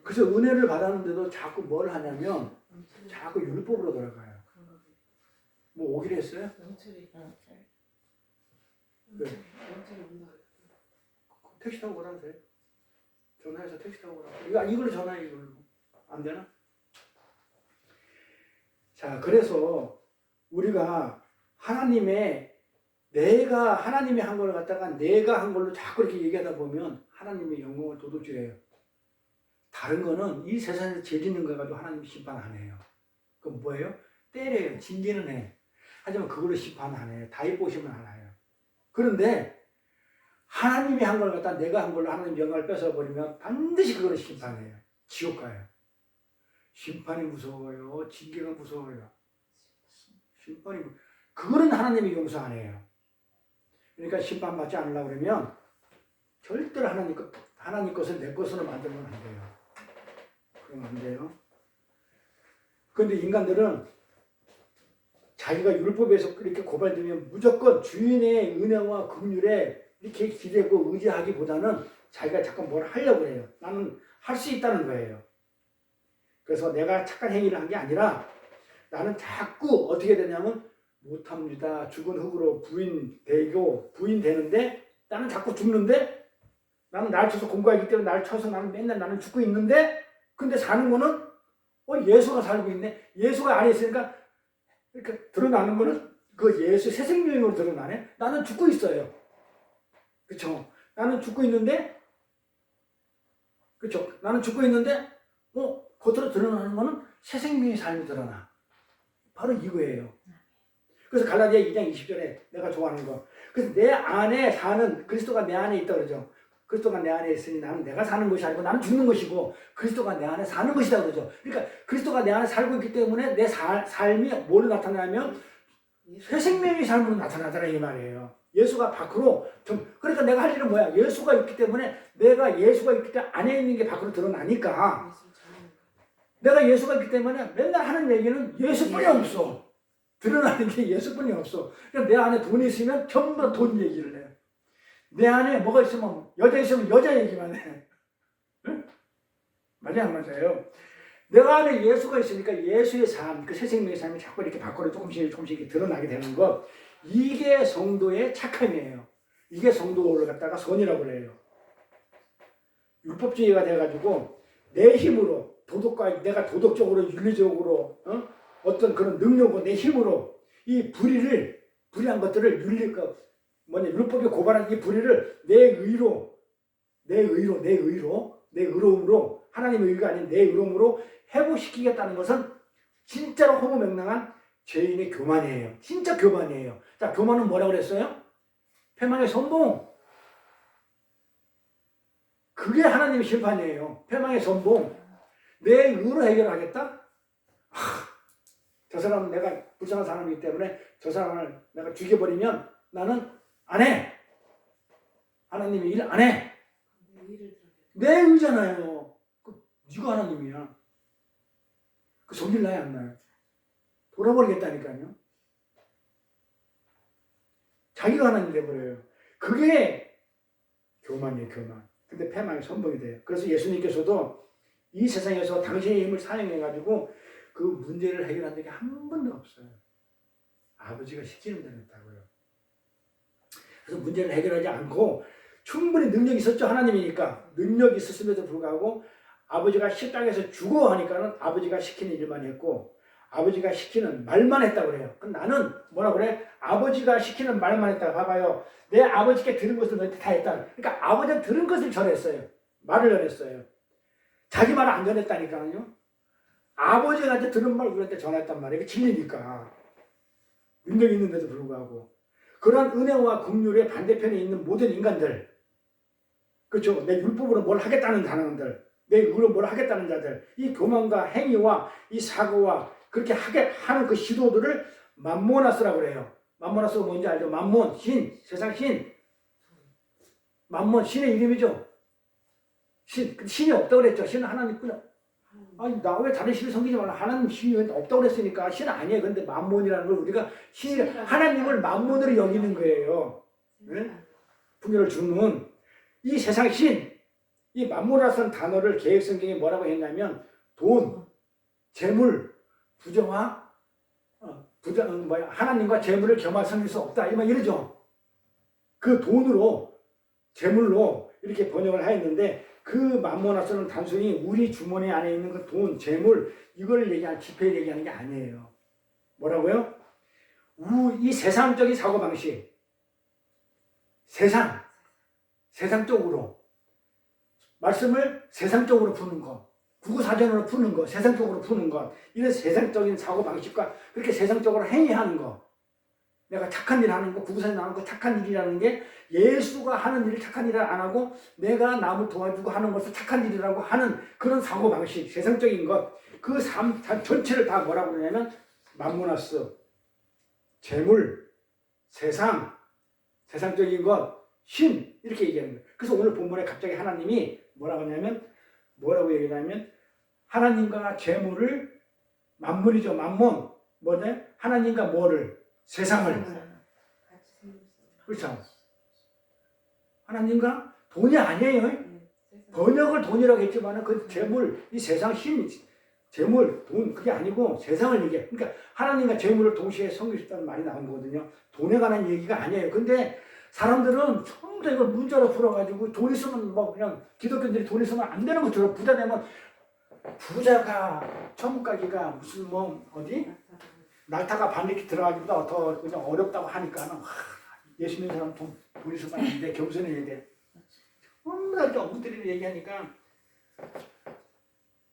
그래서 은혜를 받았는데도 자꾸 뭘 하냐면 자꾸 율법으로 돌아가요. 뭐 오기로 했어요? 네. 택시 타고 오라세요. 전화해서 택시 타고 오라고. 이걸로 전화해, 이걸로. 안 되나? 자, 그래서 우리가 내가 하나님이 한 걸 갖다가 내가 한 걸로 자꾸 이렇게 얘기하다 보면 하나님의 영광을 도둑질해요. 다른 거는 이 세상에서 죄짓는 거 가지고 하나님이 심판 안 해요. 그건 뭐예요? 때려요. 징계는 해. 하지만 그걸로 심판 안 해요. 다윗 보시면 알아요. 그런데 하나님이 한 걸 갖다 내가 한 걸로 하나님 영광을 뺏어버리면 반드시 그걸로 심판해요. 지옥 가요. 심판이 무서워요. 징계가 무서워요. 그거는 하나님이 용서 안 해요. 그러니까 심판받지 않으려고 그러면 절대로 하나님 것을 내 것으로 만들면 안 돼요. 그러면 안 돼요. 그런데 인간들은 자기가 율법에서 이렇게 고발되면 무조건 주인의 은혜와 긍휼에 이렇게 기대고 의지하기보다는 자기가 자꾸 뭘 하려고 해요. 나는 할 수 있다는 거예요. 그래서 내가 착한 행위를 한 게 아니라 나는 자꾸 어떻게 되냐면 못합니다. 죽은 흙으로 부인되는데 나는 자꾸 죽는데 나는 날 쳐서 공부하기 때문에 날 쳐서 나는 맨날 나는 죽고 있는데 근데 사는 거는 예수가 살고 있네. 예수가 안에 있으니까 이렇게 드러나는 거는 그 예수 새 생명으로 드러나네. 나는 죽고 있어요. 그렇죠? 나는 죽고 있는데 그렇죠? 나는 죽고 있는데 겉으로 드러나는 거는 새 생명의 삶이 드러나. 바로 이거예요. 그래서 갈라디아 2장 20절에 내가 좋아하는 거. 그래서 내 안에 사는 그리스도가 내 안에 있다 그러죠. 그리스도가 내 안에 있으니 나는 내가 사는 것이 아니고 나는 죽는 것이고 그리스도가 내 안에 사는 것이다 그러죠. 그러니까 그리스도가 내 안에 살고 있기 때문에 내 삶이 뭘로 나타나냐면 새 생명의 삶으로 나타나더라 이 말이에요. 예수가 밖으로 그러니까 내가 할 일은 뭐야? 예수가 있기 때문에 내가 예수가 있기 때문에 안에 있는 게 밖으로 드러나니까 내가 예수가 있기 때문에 맨날 하는 얘기는 예수뿐이 없어. 드러나는 게 예수뿐이 없어. 그러니까 내 안에 돈이 있으면 전부 다 돈 얘기를 해. 내 안에 뭐가 있으면 여자 있으면 여자 얘기만 해. 응? 맞아요, 안 맞아요? 내가 안에 예수가 있으니까 예수의 삶, 그 새 생명의 삶이 자꾸 이렇게 밖으로 조금씩 이렇게 드러나게 되는 것. 이게 성도의 착함이에요. 이게 성도를 갖다가 선이라고 그래요. 율법주의가 돼가지고 내 힘으로 내가 도덕적으로 윤리적으로 어떤 그런 능력으로 내 힘으로 이 불의한 것들을 율법이 고발한 이 불의를 내 의로움으로 하나님의 의가 아닌 내 의로움으로 회복시키겠다는 것은 진짜로 허무맹랑한 죄인의 교만이에요. 진짜 교만이에요. 자, 교만은 뭐라고 그랬어요? 패망의 선봉. 그게 하나님의 심판이에요. 패망의 선봉. 내 의로 해결하겠다? 저 사람은 내가 불쌍한 사람이기 때문에 저 사람을 내가 죽여버리면 나는 안 해. 하나님의 일 안 해. 내 의잖아요. 네가 하나님이야. 그 성질 나요, 안 나요? 돌아버리겠다니까요. 자기가 하나님 돼버려요. 그게 교만이에요, 교만. 근데 패망의 선봉이 돼요. 그래서 예수님께서도 이 세상에서 당신의 힘을 사용해가지고 그 문제를 해결한 적이 한 번도 없어요. 아버지가 시키는 대로 했다고요. 그래서 문제를 해결하지 않고 충분히 능력이 있었죠. 하나님이니까. 능력이 있었음에도 불구하고 아버지가 식당에서 죽어 하니까는 아버지가 시키는 일만 했고 아버지가 시키는 말만 했다고 그래요. 그럼 나는 뭐라 그래? 아버지가 시키는 말만 했다. 봐봐요. 내 아버지께 들은 것을 너한테 다 했다. 그러니까 아버지가 들은 것을 전했어요. 말을 전했어요. 자기 말을 안 전했다니까요. 아버지가 들은 말 우리한테 전했단 말이에요. 이게 진리니까. 능력이 있는데도 불구하고. 그런 은혜와 긍휼의 반대편에 있는 모든 인간들. 그렇죠. 내 율법으로 뭘 하겠다는 사람들. 내 의로 뭘 하겠다는 자들. 이 교만과 행위와 이 사고와 그렇게 하는 그 시도들을 맘모나스라고 그래요. 맘모나스가 뭔지 알죠? 맘몬, 신, 세상 신. 맘몬, 신의 이름이죠. 신이 없다고 그랬죠. 신은 하나님뿐이야. 아니, 나 왜 다른 신을 섬기지 말라. 하나님 신이 왜 없다고 그랬으니까. 신은 아니에요. 근데 맘몬이라는 걸 우리가 하나님을 맘몬으로 여기는 거예요. 네? 풍요를 주는 이 세상 신. 이 만모라는 단어를 개혁성경에 뭐라고 했냐면 돈, 재물, 부정화, 하나님과 재물을 겸할 섬길 수 없다. 이러죠. 그 돈으로, 재물로 이렇게 번역을 하였는데 그 만모나서는 단순히 우리 주머니 안에 있는 그 돈, 재물 이걸 얘기하는 지폐를 얘기하는 게 아니에요. 뭐라고요? 이 세상적인 사고방식, 세상적으로 말씀을 세상적으로 푸는 것, 국어사전으로 푸는 것, 세상적으로 푸는 것, 이런 세상적인 사고방식과 그렇게 세상적으로 행위하는 것, 내가 착한 일 하는 거, 국어사전 하는 거 착한 일이라는 게 예수가 하는 일을 착한 일을 안 하고 내가 남을 도와주고 하는 것을 착한 일이라고 하는 그런 사고방식, 세상적인 것, 그 삶 전체를 다 뭐라고 그러냐면 만모나스, 재물, 세상적인 것, 신 이렇게 얘기하는 거예요. 그래서 오늘 본문에 갑자기 하나님이 뭐라고 얘기하냐면 하나님과 재물을 만물이죠. 만몬 뭐냐? 하나님과 뭐를? 세상을. 그렇죠. 하나님과 돈이 아니에요. 번역을 돈이라고 했지만 그 재물, 이 세상 신, 재물, 돈 그게 아니고 세상을 얘기해. 그러니까 하나님과 재물을 동시에 섬기셨다는 말이 나온 거거든요. 돈에 관한 얘기가 아니에요. 근데 사람들은 전부 다 이걸 문자로 풀어가지고 돈 있으면 뭐 그냥 기독교인들이 돈 있으면 안 되는 것처럼 부자 되면 부자가 천국 가기가 무슨 뭐 어디 낙타가 반이렇게 들어가기보다 더 그냥 어렵다고 하니까는 예수 믿는 사람 돈 있으면 안 돼. 겸손해야 돼. 전부 다 이렇게 엉터리를 얘기하니까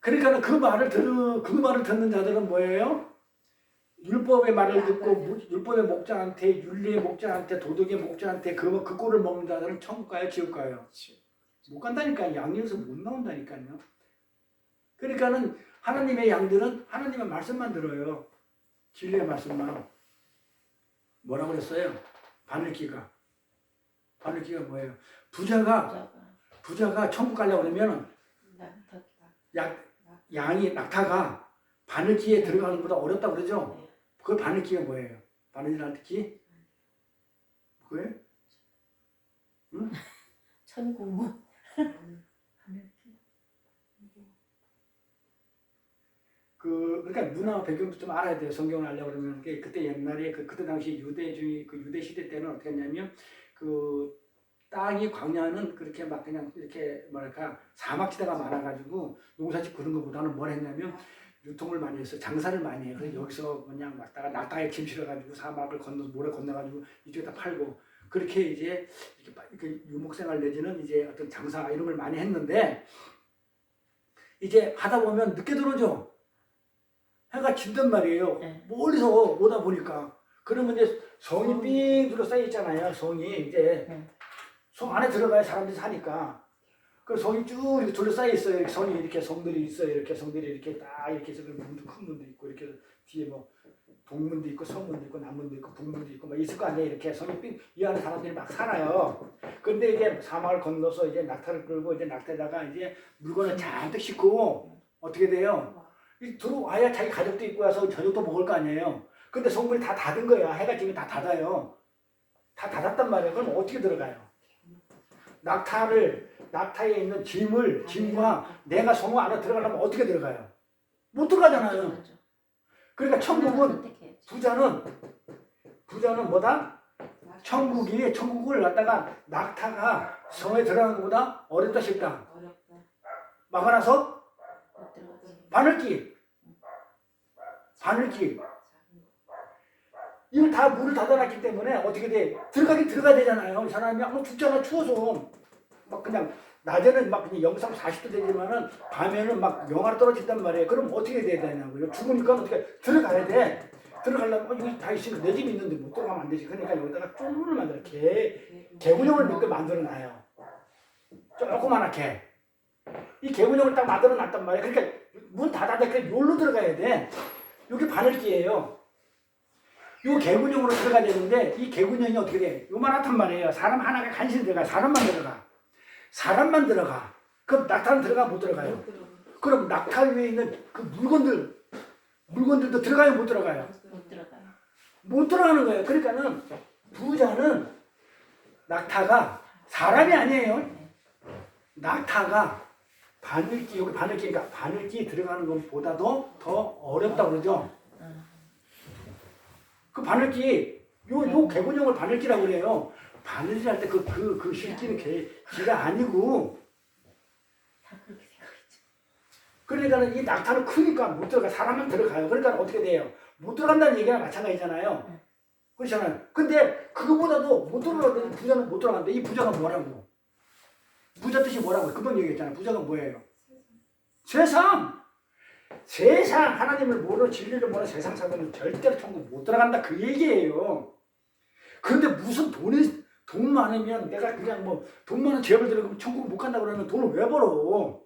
그러니까 그 말을 듣는 자들은 뭐예요? 율법의 말을 듣고 율법의 목자한테 윤리의 목자한테 도덕의 목자한테 그 꼴을 먹는 자들은 천국 가요 지옥 가요? 못 간다니까요. 양에서 못 나온다니까요. 그러니까는 하나님의 양들은 하나님의 말씀만 들어요. 진리의 말씀만. 뭐라고 그랬어요? 바늘기가 뭐예요? 부자가 천국 가려고 그러면 양이 낙타가 바늘기에 들어가는 것보다 어렵다고 그러죠? 그 바늘기가 뭐예요? 바늘이라는 기? 뭐예요? 응? 천국문. 그러니까 문화 배경도 좀 알아야 돼요. 성경을 알려고 그러면 그때 옛날에 그때 당시 유대주의 유대 시대 때는 어떻게 했냐면 그 땅이 광야는 그렇게 막 그냥 이렇게 뭐랄까 사막지대가 많아가지고 농사짓고 그런 것보다는 뭘 했냐면 유통을 많이 했어. 장사를 많이 해요. 그래서 여기서 그냥 왔다가 낙타에 짐 실어가지고 사막을 모래 건너가지고 이쪽에다 팔고 그렇게 이제 이렇게 유목생활 내지는 이제 어떤 장사 이런 걸 많이 했는데 이제 하다 보면 늦게 들어오죠. 해가 진단 말이에요. 멀리서 오다 보니까 그러면 이제 성이 삥 둘러싸여 있잖아요. 성이 이제 성 안에 들어가야 사람들이 사니까. 그 성이 쭉 이렇게 둘러싸여 있어요. 이렇게 성이 이렇게 성들이 있어요. 이렇게 성들이 이렇게 딱 이렇게 해서 문도 큰 문도 있고 이렇게 뒤에 뭐 동문도 있고 서문도 있고 남문도 있고 북문도 있고 막 있을 거 아니에요. 이렇게 성이 삥 이 안에 사람들이 막 살아요. 근데 이제 사막을 건너서 이제 낙타를 끌고 이제 낙타에다가 이제 물건을 잔뜩 싣고 어떻게 돼요? 들어와야 자기 가족도 있고 와서 저녁도 먹을 거 아니에요. 근데 성문이 다 닫은 거야. 해가 지면 다 닫아요. 다 닫았단 말이에요. 그럼 어떻게 들어가요? 낙타에 있는 짐과 내가 성문 안에 들어가려면 어떻게 들어가요? 못 들어가잖아요. 그러니까 천국은 부자는 뭐다? 천국을 갖다가 낙타가 성에 들어가는 것보다 어렵다 쉽다. 막아놔서 바늘기 이걸 다 문을 닫아놨기 때문에 어떻게 돼? 들어가긴 들어가야 되잖아요. 이 사람이 죽잖아 추워서 막 그냥 낮에는 막 그냥 영상 40도 되지만은 밤에는 막 영하로 떨어진단 말이에요. 그럼 어떻게 돼야 되냐고요? 죽으니까 어떻게 들어가야 돼? 들어가려면 여기 다 있으면 내 집이 있는데 못 들어가면 안 되지. 그러니까 여기다가 쫄문을 만들어 개구녕을 몇 개 만들어놔요. 조그만하게 이 개구녕을 딱 만들어 놨단 말이에요. 그러니까 문 닫아야 돼. 여기로 들어가야 돼. 여기 바늘기예요. 요 개구녕으로 들어가야 되는데 이 개구녕이 어떻게 돼? 요만하단 말이에요. 사람 하나가 간신히 들어가. 사람만 들어가. 그럼 낙타는 들어가 못 들어가요? 그럼 낙타 위에 있는 그 물건들도 들어가요 못 들어가요? 못 들어가는 거예요. 그러니까는 부자는 낙타가 사람이 아니에요. 낙타가 바늘기, 여기 바늘기니까 바늘기 들어가는 것보다도 더 어렵다고 그러죠. 그 바늘기, 요 개구녕을 바늘기라고 그래요. 바늘질 할 때 그 실기는 기가 아니고, 다 그렇게 생각했죠. 그러니까 이 낙타는 크니까 못 들어가. 사람은 들어가요. 그러니까 어떻게 돼요? 못 들어간다는 얘기가 마찬가지잖아요. 그렇잖아요. 근데 그거보다도 못 들어가는 부자는 못 들어간다. 이 부자가 뭐라고? 부자 뜻이 뭐라고? 금방 얘기했잖아요. 부자가 뭐예요? 세상! 세상 하나님을 모르는 진리를 모르는 세상 사람은 절대로 천국 못 들어간다. 그 얘기예요. 그런데 무슨 돈 많으면 내가 그냥 뭐 돈 많은 죄를 들으면 천국 못 간다 그러면 돈을 왜 벌어?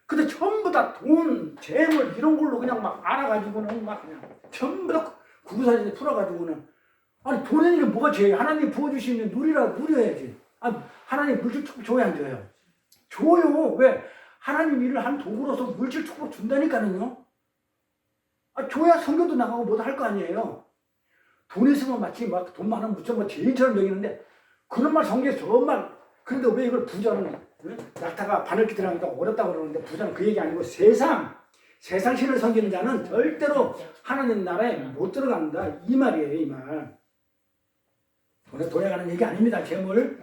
근데 전부 다 돈, 재물 이런 걸로 그냥 막 알아가지고는 막 그냥 전부 다 구구사진에 풀어가지고는 아니 돈에 이게 뭐가 죄예요? 하나님 부어주시면 누려야지. 아 하나님 물질 축복 줘야 안 줘요? 줘요. 왜? 하나님 일을 한 도구로서 물질 축복 준다니까는요. 아 줘야 성교도 나가고 뭐도 할 거 아니에요. 돈 있으면 마치 막 돈 많으면 무척 막 죄인처럼 여기는데 그런 말 성경에 정말 그런데 왜 이걸 부자는 낙타가 바늘기 들어가니까 어렵다고 그러는데 부자는 그 얘기 아니고 세상 신을 섬기는 자는 절대로 하나님 나라에 못 들어간다 이 말이에요. 이 말. 돈에 가는 얘기 아닙니다. 재물.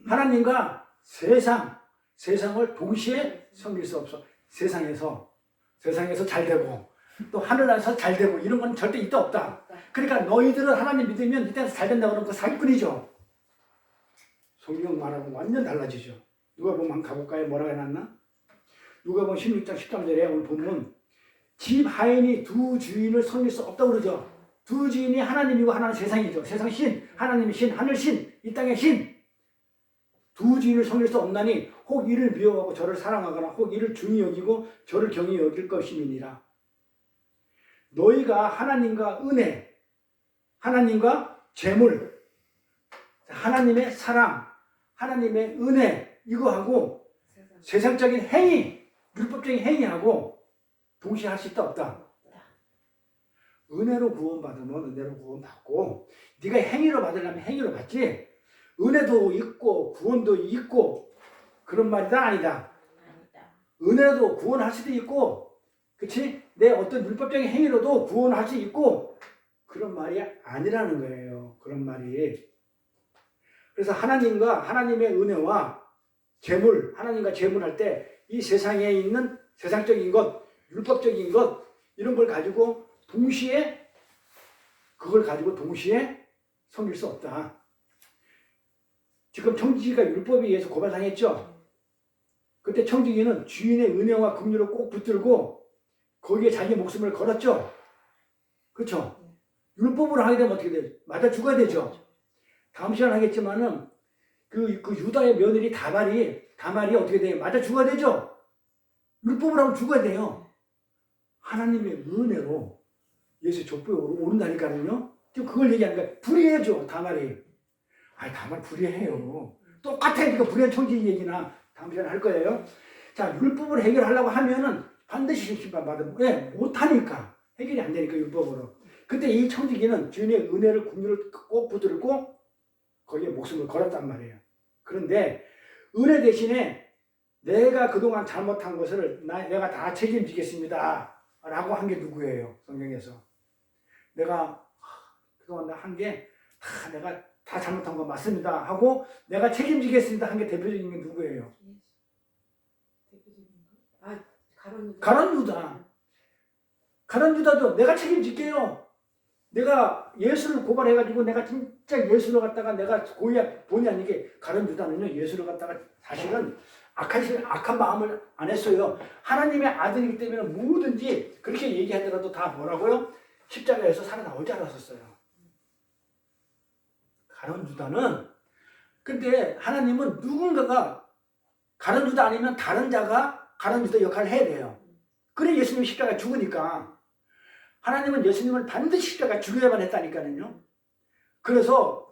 하나님과 세상을 동시에 섬길 수 없어. 세상에서 잘 되고 또 하늘나라에서 잘 되고 이런 건 절대 있다 없다. 그러니까 너희들은 하나님 믿으면 이 땅에서 잘 된다고 그러면 그 사기꾼이죠. 성경 말하고 완전 달라지죠. 누가복음 한번 가볼까요? 뭐라고 해놨나? 누가복음 16장 13절에 오늘 보면 집 하인이 두 주인을 섬길 수 없다고 그러죠. 두 주인이 하나님이고 하나는 세상이죠. 세상 신, 하나님의 신, 하늘 신, 이 땅의 신. 두 주인을 섬길 수 없나니 혹 이를 미워하고 저를 사랑하거나 혹 이를 중히 여기고 저를 경히 여길 것임이니라. 너희가 하나님과 은혜, 하나님과 재물, 하나님의 사랑, 하나님의 은혜 이거하고 세상적인 행위, 율법적인 행위하고 동시에 할 수 있다 없다. 은혜로 구원받으면 은혜로 구원받고 네가 행위로 받으려면 행위로 받지. 은혜도 있고 구원도 있고 그런 말이다 아니다. 은혜도 구원할 수도 있고 그치? 내 어떤 율법적인 행위로도 구원할 수 있고 그런 말이 아니라는 거예요. 그런 말이. 그래서 하나님과 하나님의 은혜와 재물, 하나님과 재물 할 때 이 세상에 있는 세상적인 것, 율법적인 것 이런 걸 가지고 동시에 섬길 수 없다. 지금 청지기가 율법에 의해서 고발당했죠. 그때 청지기는 주인의 은혜와 긍휼을 꼭 붙들고 거기에 자기 목숨을 걸었죠. 그렇죠? 율법으로 하게 되면 어떻게 돼요? 맞아 죽어야 되죠. 다음 시간 하겠지만은 그 유다의 며느리 다말이 어떻게 돼요? 맞아 죽어야 되죠. 율법으로 하면 죽어야 돼요. 하나님의 은혜로 예수 족보에 오른다니까요. 지금 그걸 얘기하는 거야. 불의해죠 다말이. 아니 다말 불의해요. 똑같아. 이거 불의한 청지 얘기나 다음 시간에 할 거예요. 자 율법으로 해결하려고 하면은 반드시 심판 받으면 왜? 못하니까 해결이 안 되니까 율법으로. 근데 이 청지기는 주인의 은혜를 긍휼을 꼭 붙들고 거기에 목숨을 걸었단 말이에요. 그런데 은혜 대신에 내가 그동안 잘못한 것을 내가 다 책임지겠습니다 라고 한 게 누구예요? 성경에서. 내가 그동안 한 게 다 내가 다 잘못한 거 맞습니다 하고 내가 책임지겠습니다 한 게 대표적인 게 누구예요? 가룟 유다도 내가 책임질게요. 내가 예수를 고발해가지고 내가 진짜 예수를 갖다가 내가 본의 아니게 가룟 유다는요 예수를 갖다가 사실은 악한 마음을 안 했어요. 하나님의 아들이기 때문에 뭐든지 그렇게 얘기하더라도 다 뭐라고요? 십자가에서 살아나오지 않았었어요. 가룟 유다는. 근데 하나님은 누군가가 가룟 유다 아니면 다른 자가 가룟 유다 역할을 해야 돼요. 그래 예수님이 십자가에 죽으니까. 하나님은 예수님을 반드시 십자가에 죽여야만 했다니까요. 그래서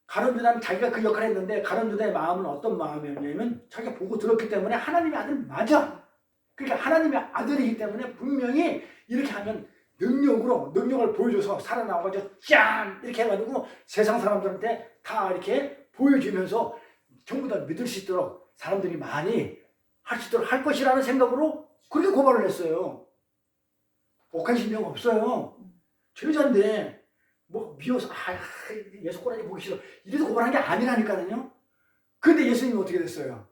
가룟 유다는 자기가 그 역할을 했는데 가룟 유다의 마음은 어떤 마음이었냐면 자기가 보고 들었기 때문에 하나님의 아들 맞아. 그러니까 하나님의 아들이기 때문에 분명히 이렇게 하면 능력을 보여줘서 살아나와가지고 짠 이렇게 해가지고 세상 사람들한테 다 이렇게 보여주면서 전부 다 믿을 수 있도록 사람들이 많이 할 수 있도록 할 것이라는 생각으로 그렇게 고발을 했어요. 억한 심령 없어요. 죄자인데 뭐 미워서 예수 꼬라지 보기 싫어 이래서 고발한 게 아니라니까요. 근데 예수님이 어떻게 됐어요?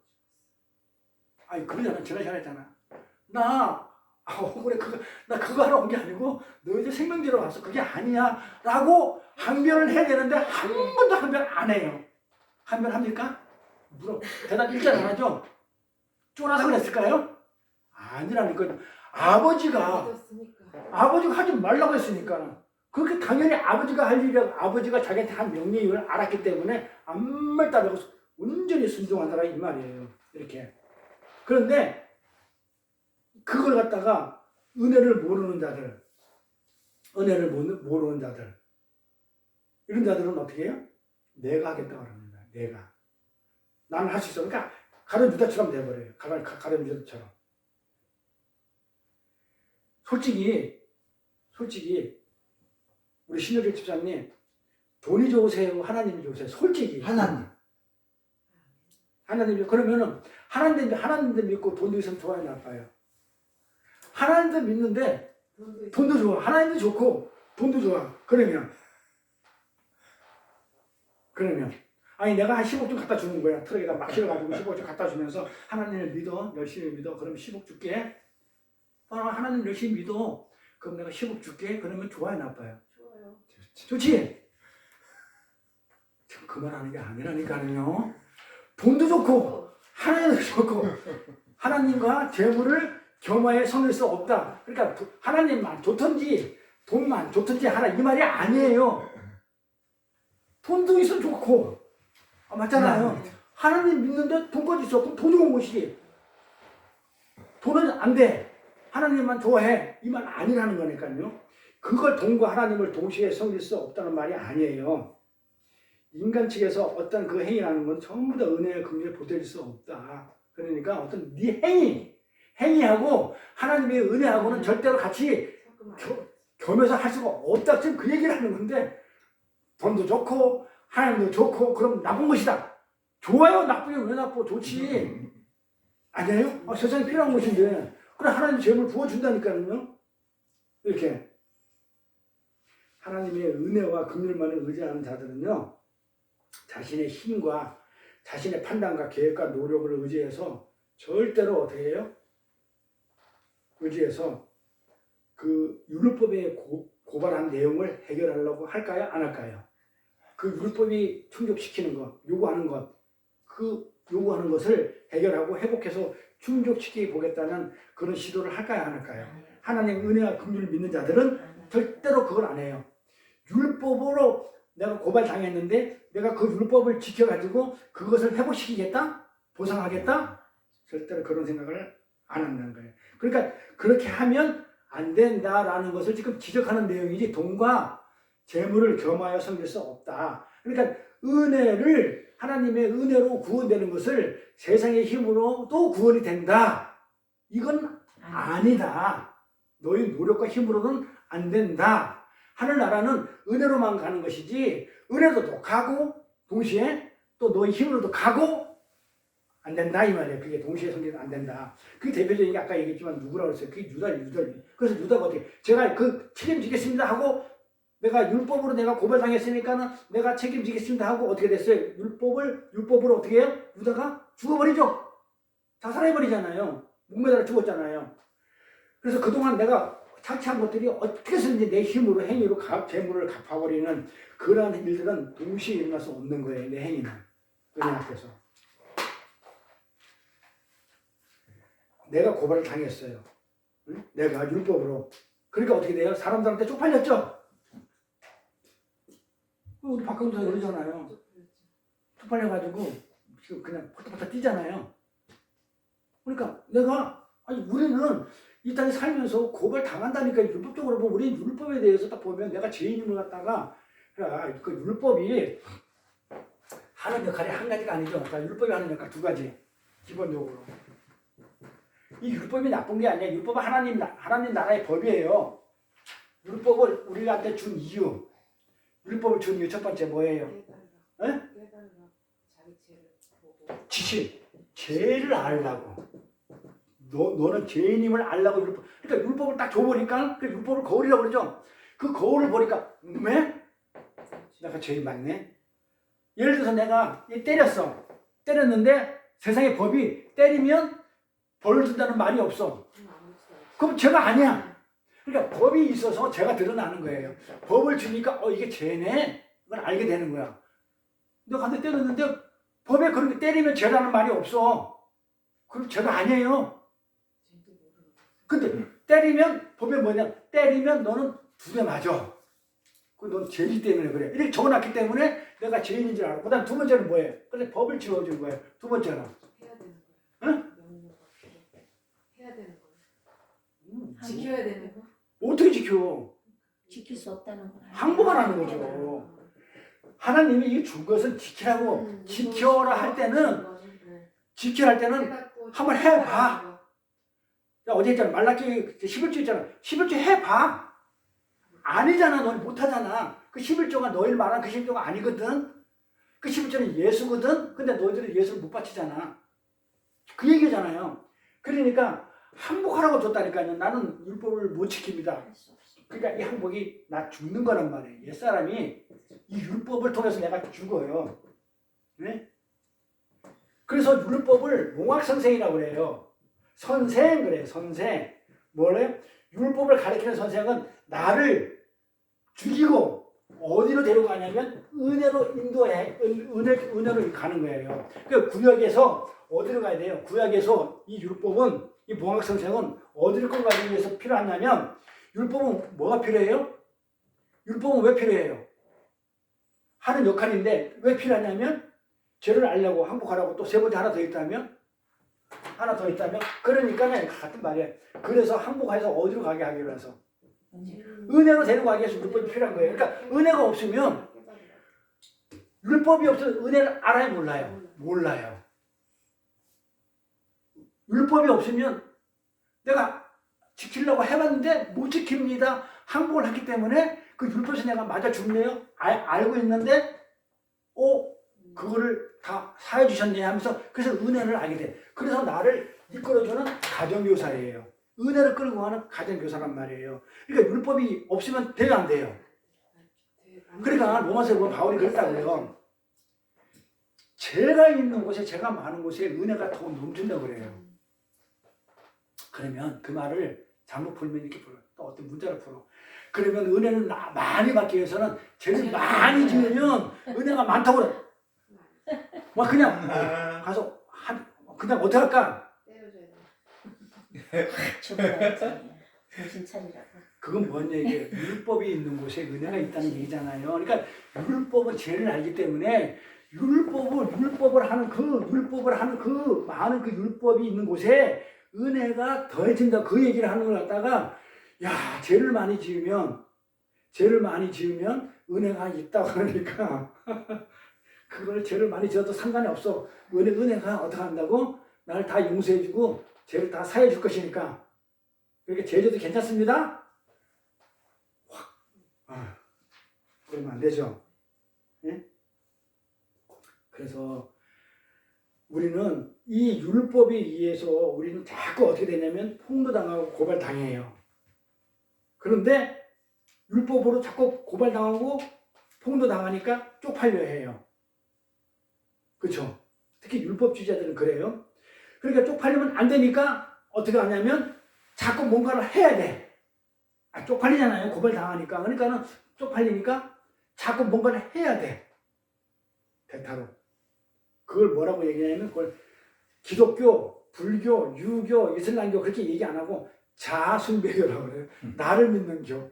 아니 그러잖아. 지난 시간에 했잖아. 나 억울해 나 그거 하러 온 게 아니고 너희들 생명지로 왔어. 그게 아니야 라고 항변을 해야 되는데 한 번도 항변 안 해요. 항변 합니까? 대답 일절 안 하죠? 쫄아서 그랬을까요? 아니라니까. 아버지가 하지 말라고 했으니까. 그렇게 당연히 아버지가 할 일이라고 아버지가 자기한테 한 명령을 알았기 때문에 아무 말 따르고 온전히 순종한다라 이 말이에요. 이렇게. 그런데 그걸 갖다가 은혜를 모르는 자들, 이런 자들은 어떻게 해요? 내가 하겠다고 합니다. 내가. 나는 할 수 있어. 그러니까 가룟 유다처럼 돼버려요. 가룟 유다처럼. 솔직히 우리 신효길 집사님 돈이 좋으세요? 하나님이 좋으세요? 솔직히 하나님이 그러면은 하나님도 믿고 돈도 있으면 좋아요, 나빠요? 하나님도 믿는데 돈도 좋아. 하나님도 좋고 돈도 좋아. 그러면 아니 내가 한 10억 좀 갖다 주는 거야. 트럭에다 막 실어가지고 10억 좀 갖다 주면서 하나님을 믿어. 열심히 믿어. 그럼 10억 줄게. 하나님 열심히 믿어. 그럼 내가 10억 줄게. 그러면 좋아요, 나빠요? 좋아요. 좋지? 그 말하는 게 아니라니까요. 돈도 좋고 하나님도 좋고 하나님과 재물을 겸하여 섬길 수 없다. 그러니까 하나님만 좋든지 돈만 좋든지 하라 이 말이 아니에요. 돈도 있으면 좋고 맞잖아요. 하나님 믿는데 돈까지 있어. 그럼 더 좋은 것이지. 돈은 안 돼. 하나님만 좋아해. 이 말 아니라는 거니까요. 그걸 돈과 하나님을 동시에 섬길 수 없다는 말이 아니에요. 인간 측에서 어떤 그 행위라는 건 전부 다 은혜의 긍휼을 보탤 수 없다. 그러니까 어떤 네 행위하고 하나님의 은혜하고는 절대로 같이 겸해서 할 수가 없다. 지금 그 얘기를 하는 건데 돈도 좋고 하나님도 좋고 그럼 나쁜 것이다. 좋아요? 나쁘면 왜 나빠? 좋지. 아니에요? 세상에 필요한 것인데 그래 하나님 재물 부어준다니까요. 이렇게 하나님의 은혜와 긍휼만을 의지하는 자들은요. 자신의 힘과 자신의 판단과 계획과 노력을 의지해서 절대로 어떻게 해요? 의지해서 그 율법에 고발한 내용을 해결하려고 할까요? 안 할까요? 그 율법이 충족시키는 것, 요구하는 것을 해결하고 회복해서 충족시키 보겠다는 그런 시도를 할까요? 안 할까요? 하나님 은혜와 긍휼을 믿는 자들은 절대로 그걸 안 해요. 율법으로 내가 고발당했는데 내가 그 율법을 지켜가지고 그것을 회복시키겠다? 보상하겠다? 절대로 그런 생각을 안 한다는 거예요. 그러니까 그렇게 하면 안 된다라는 것을 지금 지적하는 내용이지 돈과 재물을 겸하여 섬길 수 없다. 그러니까 하나님의 은혜로 구원되는 것을 세상의 힘으로도 구원이 된다. 이건 아니다. 너희 노력과 힘으로는 안 된다. 하늘나라는 은혜로만 가는 것이지 은혜로도 가고 동시에 또 너희 힘으로도 가고 안 된다 이 말이에요. 그게 동시에 섬기면 안 된다. 그게 대표적인 게 아까 얘기했지만 누구라고 했어요? 그게 유다. 그래서 유다가 어떻게 제가 그 책임지겠습니다 하고 내가 율법으로 내가 고발당했으니까는 내가 책임지겠습니다 하고 어떻게 됐어요? 율법으로 어떻게 해요? 유다가 죽어버리죠. 자살해버리잖아요. 목매달아 죽었잖아요. 그래서 그동안 내가 착취한 것들이 어떻게 해서든지 내 힘으로 행위로 재물을 갚아버리는 그러한 일들은 동시에 일어날 수 없는 거예요. 내 행위는. 은혜 앞에서. 내가 고발을 당했어요. 응? 내가 율법으로. 그러니까 어떻게 돼요? 사람들한테 쪽팔렸죠? 우리 박근혜도 그러잖아요. 쪽팔려가지고 지금 그냥 포터포터 뛰잖아요. 그러니까 우리는 이 땅에 살면서 고발 당한다니까 율법적으로 보면 우리는 율법에 대해서 딱 보면 내가 죄인임을 갖다가 그 율법이 하는 역할이 한 가지가 아니죠. 그러니까 율법이 하는 역할 두 가지 기본적으로. 이 율법이 나쁜 게 아니야. 율법은 하나님 나라의 법이에요. 율법을 우리한테 준 이유. 율법을 준 이유 첫 번째 뭐예요? 지침. 죄를 알라고. 너는 죄인임을 알라고 율법. 그러니까 율법을 딱 줘보니까 그 율법을 거울이라고 그러죠. 그 거울을 보니까 왜? 내가 죄인 맞네. 예를 들어서 내가 때렸어. 때렸는데 세상의 법이 때리면 벌을 준다는 말이 없어. 그럼 죄가 아니야. 그러니까 법이 있어서 죄가 드러나는 거예요. 법을 주니까 이게 죄네. 그걸 알게 되는 거야. 내가 한 대 때렸는데 법에 그렇게 때리면 죄라는 말이 없어. 그럼 죄가 아니에요. 근데 때리면 법에 뭐냐? 때리면 너는 2대 맞아. 넌 죄이기 때문에 그래. 이렇게 적어놨기 때문에 내가 죄인인 줄 알아. 그 다음 2번째는 뭐예요? 그래서 법을 지워준 거예요. 2번째는. 해야 되는 거예요. 응? 해야 되는 거예요. 지켜야 되는 거. 어떻게 지켜? 지킬 수 없다는 걸 항복을 하는 거죠. 하나님이 이 준 것은 지키라고. 지켜라 할 때는, 지켜라 할 때는 한번 해봐. 어제 있잖아. 말라기 11조 있잖아. 11조 해봐. 아니잖아. 너희 못하잖아. 그 11조가 너희를 말한 그 11조가 아니거든. 그 11조는 예수거든. 근데 너희들은 예수를 못 바치잖아. 그 얘기잖아요. 그러니까 항복하라고 줬다니까요. 나는 율법을 못 지킵니다. 그러니까 이 항복이 나 죽는 거란 말이에요. 옛사람이 이 율법을 통해서 내가 죽어요. 네? 그래서 율법을 몽학선생이라고 그래요. 선생 그래. 선생. 뭐래? 율법을 가르치는 선생은 나를 죽이고 어디로 데려가냐면 은혜로 인도해. 은혜로 가는 거예요. 그 구약에서 어디로 가야 돼요? 구약에서 이 율법은 이 몽학 선생은 어디를 끌고 가기 위해서 필요하냐면 율법은 뭐가 필요해요? 율법은 왜 필요해요? 하는 역할인데 왜 필요하냐면 죄를 알려고 항복하라고 또 3번째 하나 더 있다면 그러니까 같은 말이에요. 그래서 항복해서 어디로 가게 하기로 해서 은혜로 데려가기 위해서 율법이 필요한 거예요. 그러니까 은혜가 없으면 율법이 없으면 은혜를 알아요 몰라요? 몰라요. 율법이 없으면 내가 지키려고 해봤는데 못 지킵니다. 항복을 했기 때문에 그 율법에서 내가 맞아 죽네요. 알고 있는데 그거를 다 사해 주셨네 하면서 그래서 은혜를 알게 돼. 그래서 나를 이끌어주는 가정교사예요. 은혜를 끌고 가는 가정교사란 말이에요. 그러니까 율법이 없으면 돼요 안 돼요? 그러니까 로마서에 보면 바울이 그랬다고요. 죄가 있는 곳에 죄가 많은 곳에 은혜가 더 넘친다고 그래요. 그러면 그 말을 잘못 풀면 이렇게 풀어. 또 어떤 문자로 풀어. 그러면 은혜를 많이 받기 위해서는 죄를 많이 지으면 은혜가 많다고 그래. 막 그냥 가서 그냥 어떻게 할까? 정신 차리라고. 그건 뭔 얘기예요? 율법이 있는 곳에 은혜가 있다는 얘기잖아요. 그러니까 율법은 죄를 알기 때문에 율법을 하는 그 많은 그 율법이 있는 곳에 은혜가 더해진다. 그 얘기를 하는 걸 갖다가 야 죄를 많이 지으면 은혜가 있다 그러니까 그걸 죄를 많이 지어도 상관이 없어. 은혜가 어떻게 한다고? 나를 다 용서해주고 죄를 다 사해줄 것이니까. 그러니까 죄져도 괜찮습니다? 그러면 안 되죠. 예? 그래서 우리는 이 율법에 의해서 우리는 자꾸 어떻게 되냐면 폭로당하고 고발당해요. 그런데 율법으로 자꾸 고발당하고 폭로당하니까 쪽팔려 해요. 그렇죠? 특히 율법주의자들은 그래요. 그러니까 쪽팔리면 안 되니까 어떻게 하냐면 자꾸 뭔가를 해야 돼. 쪽팔리잖아요. 고발당하니까. 그러니까는 쪽팔리니까 자꾸 뭔가를 해야 돼. 대타로. 그걸 뭐라고 얘기하냐면 그걸 기독교, 불교, 유교, 이슬람교 그렇게 얘기 안 하고 자아숭배교라고 그래요. 나를 믿는 교.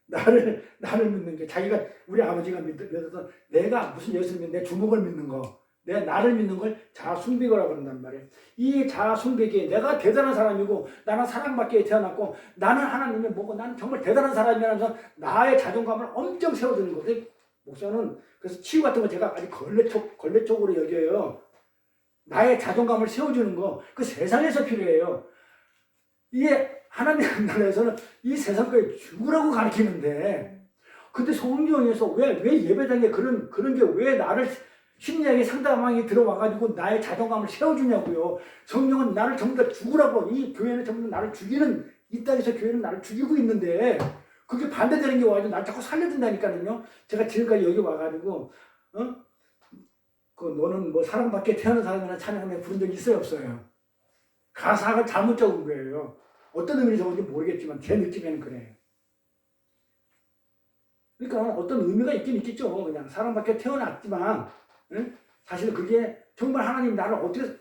나를 믿는 교. 자기가 우리 아버지가 믿었던 내가 무슨 예수를 믿는 내 주먹을 믿는 거. 내 나를 믿는 걸 자아숭배교라고 그런단 말이에요. 이 자아숭배교에 내가 대단한 사람이고 나는 사랑받기에 태어났고 나는 하나님의 뭐고 나는 정말 대단한 사람이라면서 나의 자존감을 엄청 세워주는 거거든요. 목사는 그래서 치유 같은 거 제가 아주 걸레쪽으로 여겨요. 나의 자존감을 세워주는 거 그 세상에서 필요해요. 이게 하나님 나라에서는 이 세상 거에 죽으라고 가르치는데 근데 성경에서 왜 예배당에 그런 게 왜 나를 심리학의 상담왕이 들어와가지고 나의 자존감을 세워주냐고요. 성령은 나를 전부 다 죽으라고, 이 교회는 전부 다 나를 죽이는, 이 땅에서 교회는 나를 죽이고 있는데 그게 반대되는 게 와가지고 나를 자꾸 살려준다니까요. 제가 지금까지 여기 와가지고 그 너는 뭐 사랑받게 태어난 사람이나 찬양을 부른 적이 있어요, 없어요? 가사가 잘못 적은 거예요. 어떤 의미로 적은지 모르겠지만 제 느낌에는 그래요. 그러니까 어떤 의미가 있긴 있겠죠. 그냥 사랑받게 태어났지만 사실 그게 정말 하나님 나를 어떻게,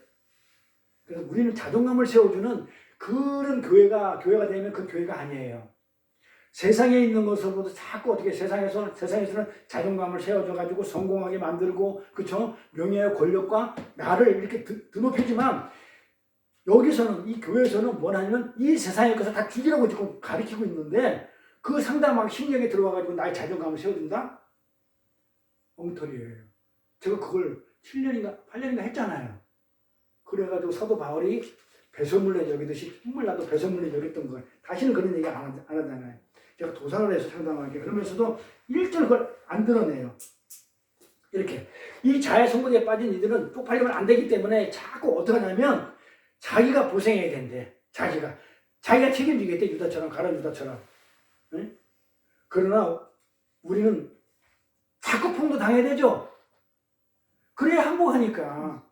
그래서 우리는 자존감을 세워주는 그런 교회가 되면 그 교회가 아니에요. 세상에 있는 것으로도 자꾸 어떻게 세상에서는 자존감을 세워줘가지고 성공하게 만들고, 그쵸? 명예와 권력과 나를 이렇게 드높이지만, 여기서는, 이 교회에서는 뭐냐면 이 세상의 것을 다 죽이라고 지금 가르치고 있는데, 그 상담하고 심령에 들어와가지고 나의 자존감을 세워준다? 엉터리예요. 제가 그걸 7년인가 8년인가 했잖아요. 그래가지고 사도 바울이 배설물에 여기듯이 흉물 나도 배설물에 여겼던 걸 다시는 그런 얘기 안 하잖아요. 제가 도산을 해서 상담하게, 그러면서도 일절 그걸 안 드러내요. 이렇게 이 자해 성공에 빠진 이들은 쪽팔리면 안 되기 때문에 자꾸 어떻게 하냐면 자기가 고생해야 된대. 자기가 책임지겠대. 유다처럼, 가룟 유다처럼. 응? 그러나 우리는 자꾸 폭도 당해야 되죠. 그래야 항복하니까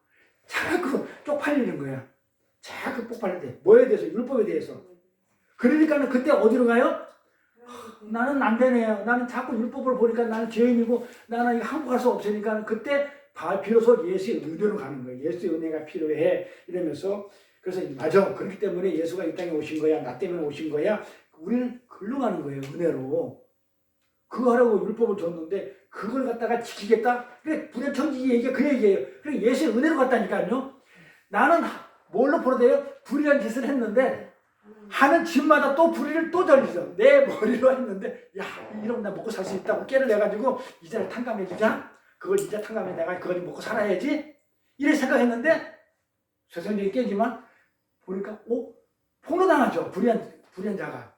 자꾸 쪽팔리는 거야. 자꾸 쪽팔릴 때. 뭐에 대해서? 율법에 대해서. 그러니까는 그때 어디로 가요? 나는 안 되네요. 나는 자꾸 율법을 보니까 나는 죄인이고 나는 항복할 수 없으니까 그때 비로소 예수의 은혜로 가는 거예요. 예수의 은혜가 필요해. 이러면서. 그래서 맞아. 그렇기 때문에 예수가 이 땅에 오신 거야. 나 때문에 오신 거야. 우리는 글로 가는 거예요. 은혜로. 그거 하라고 율법을 줬는데 그걸 갖다가 지키겠다? 그래, 불의천지 얘기가 그 얘기예요. 그래, 예수의 은혜로 갔다니까요. 나는 뭘로 보러돼요? 불의한 짓을 했는데 하는 집마다 또 불의를 또 저리죠. 내 머리로 했는데 야, 이러면 나 먹고 살 수 있다고 깨를 내가지고 이자를 탕감해주자. 그걸 이자 탕감해 내가 그걸 먹고 살아야지. 이래 생각했는데 세상적이 깨지만 보니까 폭로당하죠. 불의한 자가.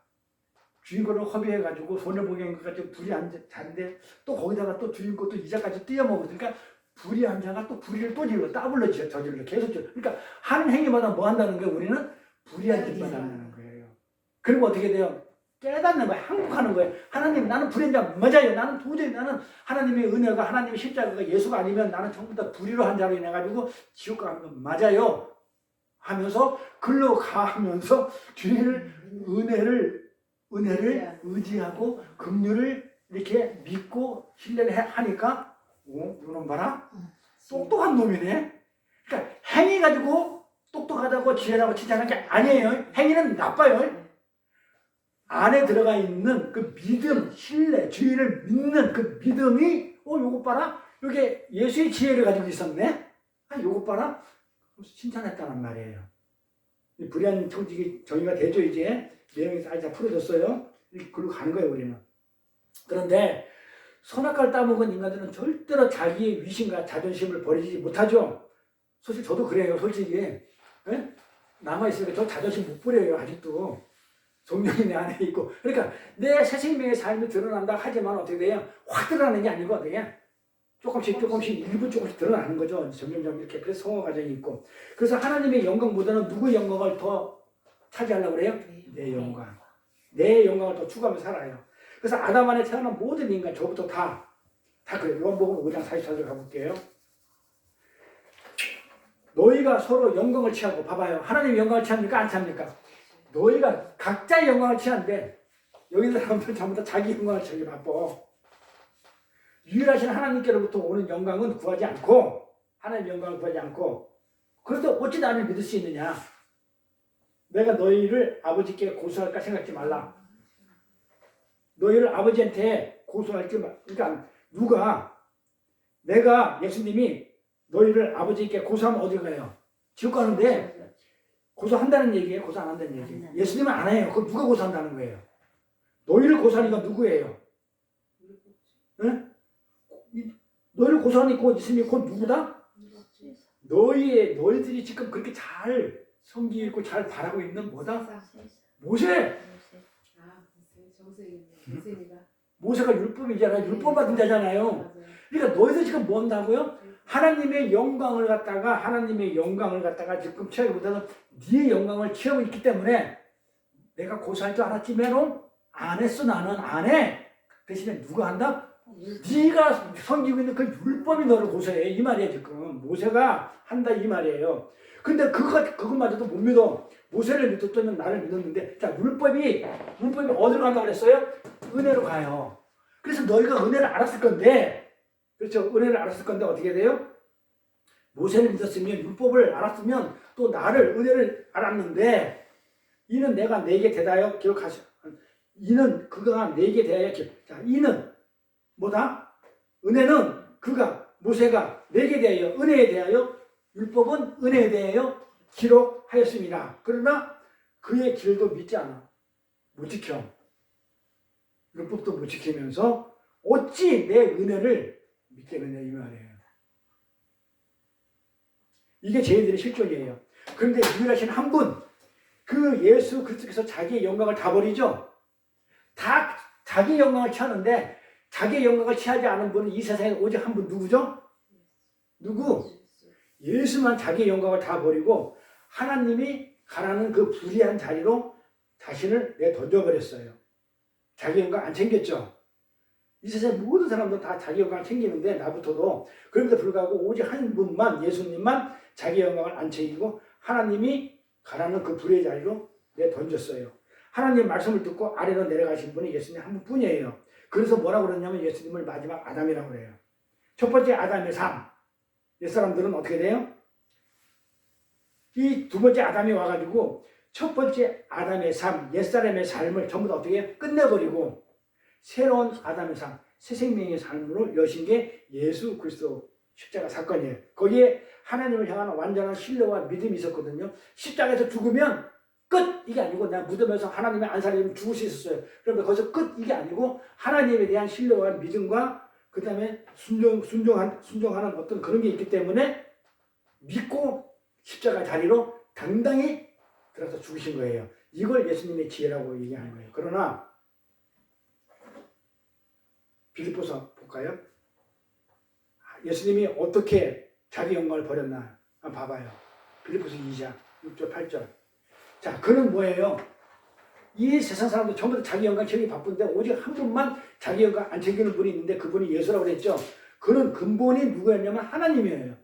주인공을 허비해가지고 손해보게 해가지고 불의한 자인데 또 거기다가 또 주인공 또 이자까지 띄어먹으니까 불의한 자가 또 불의를 또 더블로 저질러 계속 저질러. 그러니까 하는 행위마다 뭐 한다는 거예요? 우리는 불의한 짓만 한다는 거예요. 그리고 어떻게 돼요? 깨닫는 거예요. 항복하는 거예요. 하나님, 나는 불의한 자 맞아요. 나는 도저히 나는 하나님의 은혜가, 하나님의 십자가가 예수가 아니면 나는 전부 다 불의로 한 자로 인해가지고 지옥 가는 건 맞아요. 하면서 글로 가면서 주의 은혜를 의지하고 긍휼을 이렇게 믿고 신뢰를 하니까 이놈 봐라. 똑똑한 놈이네. 그러니까 행위 가지고 똑똑하다고 지혜라고 칭찬하는 게 아니에요. 행위는 나빠요. 안에 들어가 있는 그 믿음, 신뢰, 주의를 믿는 그 믿음이 요것 봐라. 여기 예수의 지혜를 가지고 있었네. 요것 봐라. 칭찬했다는 말이에요. 이 불의한 청직이 정의가 되죠. 이제 내용이 다 풀어졌어요. 그리고 가는 거예요, 우리는. 그런데 선악과를 따먹은 인간들은 절대로 자기의 위신과 자존심을 버리지 못하죠. 사실 저도 그래요, 솔직히. 네? 남아있으니까 저 자존심 못 버려요, 아직도. 성령이 내 안에 있고. 그러니까 내 새 생명의 삶이 드러난다 하지만 어떻게 돼요? 확 드러나는 게 아니고 어떻게 조금씩 일부 조금씩 드러나는 거죠. 점점 이렇게. 그래서 성화 과정이 있고. 그래서 하나님의 영광보다는 누구의 영광을 더 차지하려고 그래요? 내 영광. 내 영광을 더 추구하며 살아요. 그래서 아담 안에 태어난 모든 인간, 저부터 다 그래요. 요한복음 5장 44절 가볼게요. 너희가 서로 영광을 취하고, 봐봐요. 하나님의 영광을 취합니까? 안 취합니까? 너희가 각자의 영광을 취한데, 여기 있는 사람들은 전부 다 자기 영광을 취하기 바빠. 유일하신 하나님께로부터 오는 영광은 구하지 않고, 하나님의 영광을 구하지 않고, 그래서 어찌 나를 믿을 수 있느냐? 내가 너희를 아버지께 고소할까 생각지 말라. 너희를 아버지한테 고소할지 말라. 그러니까 내가 예수님이 너희를 아버지께 고소하면 어디 가요? 지옥 가는데 고소한다는 얘기예요? 고소 안 한다는 얘기예요? 예수님은 안 해요. 그럼 누가 고소한다는 거예요? 너희를 고소하니까 누구예요? 응? 너희를 고소하니까 예수님이 곧 누구다? 너희들이 지금 그렇게 잘 성기 읽고 잘 바라고 있는 뭐다? 모세! 모세가 율법이잖아요. 율법 받은 자잖아요. 그러니까 너희들 지금 뭐 한다고요? 하나님의 영광을 갖다가 지금 취하기보다는 네 영광을 취하고 있기 때문에 내가 고사할 줄 알았지만 안 했어. 나는 안 해. 대신에 누가 한다? 네가 섬기고 있는 그 율법이 너를 고소해 이 말이야. 지금 모세가 한다 이 말이에요. 근데 그것마저도 못 믿어. 모세를 믿었더니 나를 믿었는데, 자, 율법이 어디로 간다고 그랬어요? 은혜로 가요. 그래서 너희가 은혜를 알았을 건데, 그렇죠? 은혜를 알았을 건데 어떻게 돼요? 모세를 믿었으면, 율법을 알았으면 또 나를, 은혜를 알았는데, 이는 내가 내게 대하여 기억하시. 이는 그가 내게 대하여 기억. 자, 이는 뭐다? 은혜는 모세가 내게 대하여, 은혜에 대하여, 율법은 은혜에 대하여 기록하였습니다. 그러나 그의 길도 믿지 않아. 못 지켜. 율법도 못 지키면서 어찌 내 은혜를 믿겠느냐 이 말이에요. 이게 쟤들의 실존이에요. 그런데 유일하신 한 분, 그 예수 그리스도께서 자기의 영광을 다 버리죠. 다 자기의 영광을 취하는데 자기의 영광을 취하지 않은 분은 이 세상에 오직 한 분 누구죠? 누구? 예수만 자기의 영광을 다 버리고 하나님이 가라는 그 불의한 자리로 자신을 내던져버렸어요. 자기 영광 안 챙겼죠. 이 세상 모든 사람도 다 자기 영광을 챙기는데 나부터도. 그럼에도 불구하고 오직 한 분만, 예수님만 자기 영광을 안 챙기고 하나님이 가라는 그 불의의 자리로 내던졌어요. 하나님 말씀을 듣고 아래로 내려가신 분이 예수님 한 분뿐이에요. 그래서 뭐라고 그러냐면 예수님을 마지막 아담이라고 그래요. 첫 번째 아담의 삶. 옛사람들은 어떻게 돼요? 이 두 번째 아담이 와가지고 첫 번째 아담의 삶, 옛사람의 삶을 전부 다 어떻게 해요? 끝내버리고 새로운 아담의 삶, 새 생명의 삶으로 여신 게 예수 그리스도 십자가 사건이에요. 거기에 하나님을 향한 완전한 신뢰와 믿음이 있었거든요. 십자가에서 죽으면 끝! 이게 아니고 내가 무덤에서 하나님의 안살이면 죽을 수 있었어요. 그런데 거기서 끝! 이게 아니고 하나님에 대한 신뢰와 믿음과 그 다음에 순종하는 어떤 그런 게 있기 때문에 믿고 십자가 자리로 당당히 들어서 죽으신 거예요. 이걸 예수님의 지혜라고 얘기하는 거예요. 그러나 빌립보서 볼까요? 예수님이 어떻게 자기 영광을 버렸나 한번 봐봐요. 빌립보서 2장 6절 8절. 자, 그는 뭐예요? 이 세상 사람들 전부 다 자기 영광 챙기기 바쁜데 오직 한 분만 자기 영광 안 챙기는 분이 있는데 그분이 예수라고 그랬죠. 그는 근본이 누구였냐면 하나님이에요.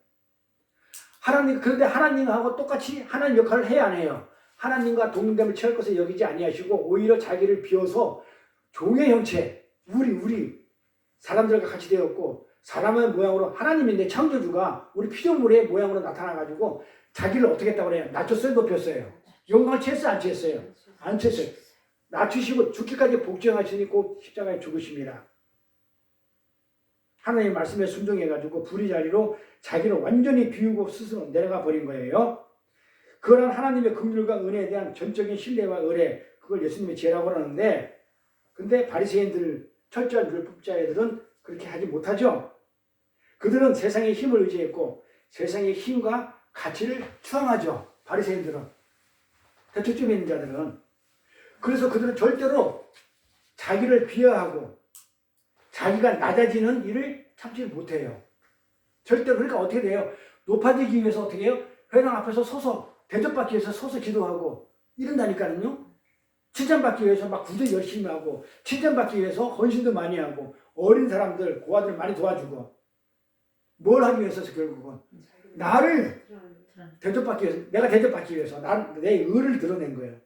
그런데 하나님하고 똑같이 하나님 역할을 해야 안 해요. 하나님과 동등됨을 취할 것을 여기지 아니하시고 오히려 자기를 비워서 종의 형체, 우리 사람들과 같이 되었고 사람의 모양으로 하나님인데 창조주가 우리 피조물의 모양으로 나타나가지고 자기를 어떻게 했다고 그래요? 낮췄어요? 높였어요? 영광을 취했어요? 안 취했어요? 안 취했어요. 낮추시고 죽기까지 복종하시니 곧 십자가에 죽으십니다. 하나님의 말씀에 순종해가지고 불의 자리로 자기를 완전히 비우고 스스로 내려가 버린 거예요. 그런 하나님의 긍휼과 은혜에 대한 전적인 신뢰와 의뢰, 그걸 예수님의 지혜라고 하는데, 근데 바리새인들, 철저한 율법자애들은 그렇게 하지 못하죠. 그들은 세상의 힘을 의지했고 세상의 힘과 가치를 추앙하죠. 바리새인들은, 대초점에 있는 자들은. 그래서 그들은 절대로 자기를 비하하고 자기가 낮아지는 일을 참지 못해요. 절대로. 그러니까 어떻게 돼요? 높아지기 위해서 어떻게 해요? 회당 앞에서 서서 대접받기 위해서 서서 기도하고 이런다니까요. 칭찬받기 위해서 막 구제 열심히 하고 칭찬받기 위해서 헌신도 많이 하고 어린 사람들, 고아들 많이 도와주고 뭘 하기 위해서 결국은 나를 대접받기 위해서, 내가 대접받기 위해서 내 의를 드러낸 거예요.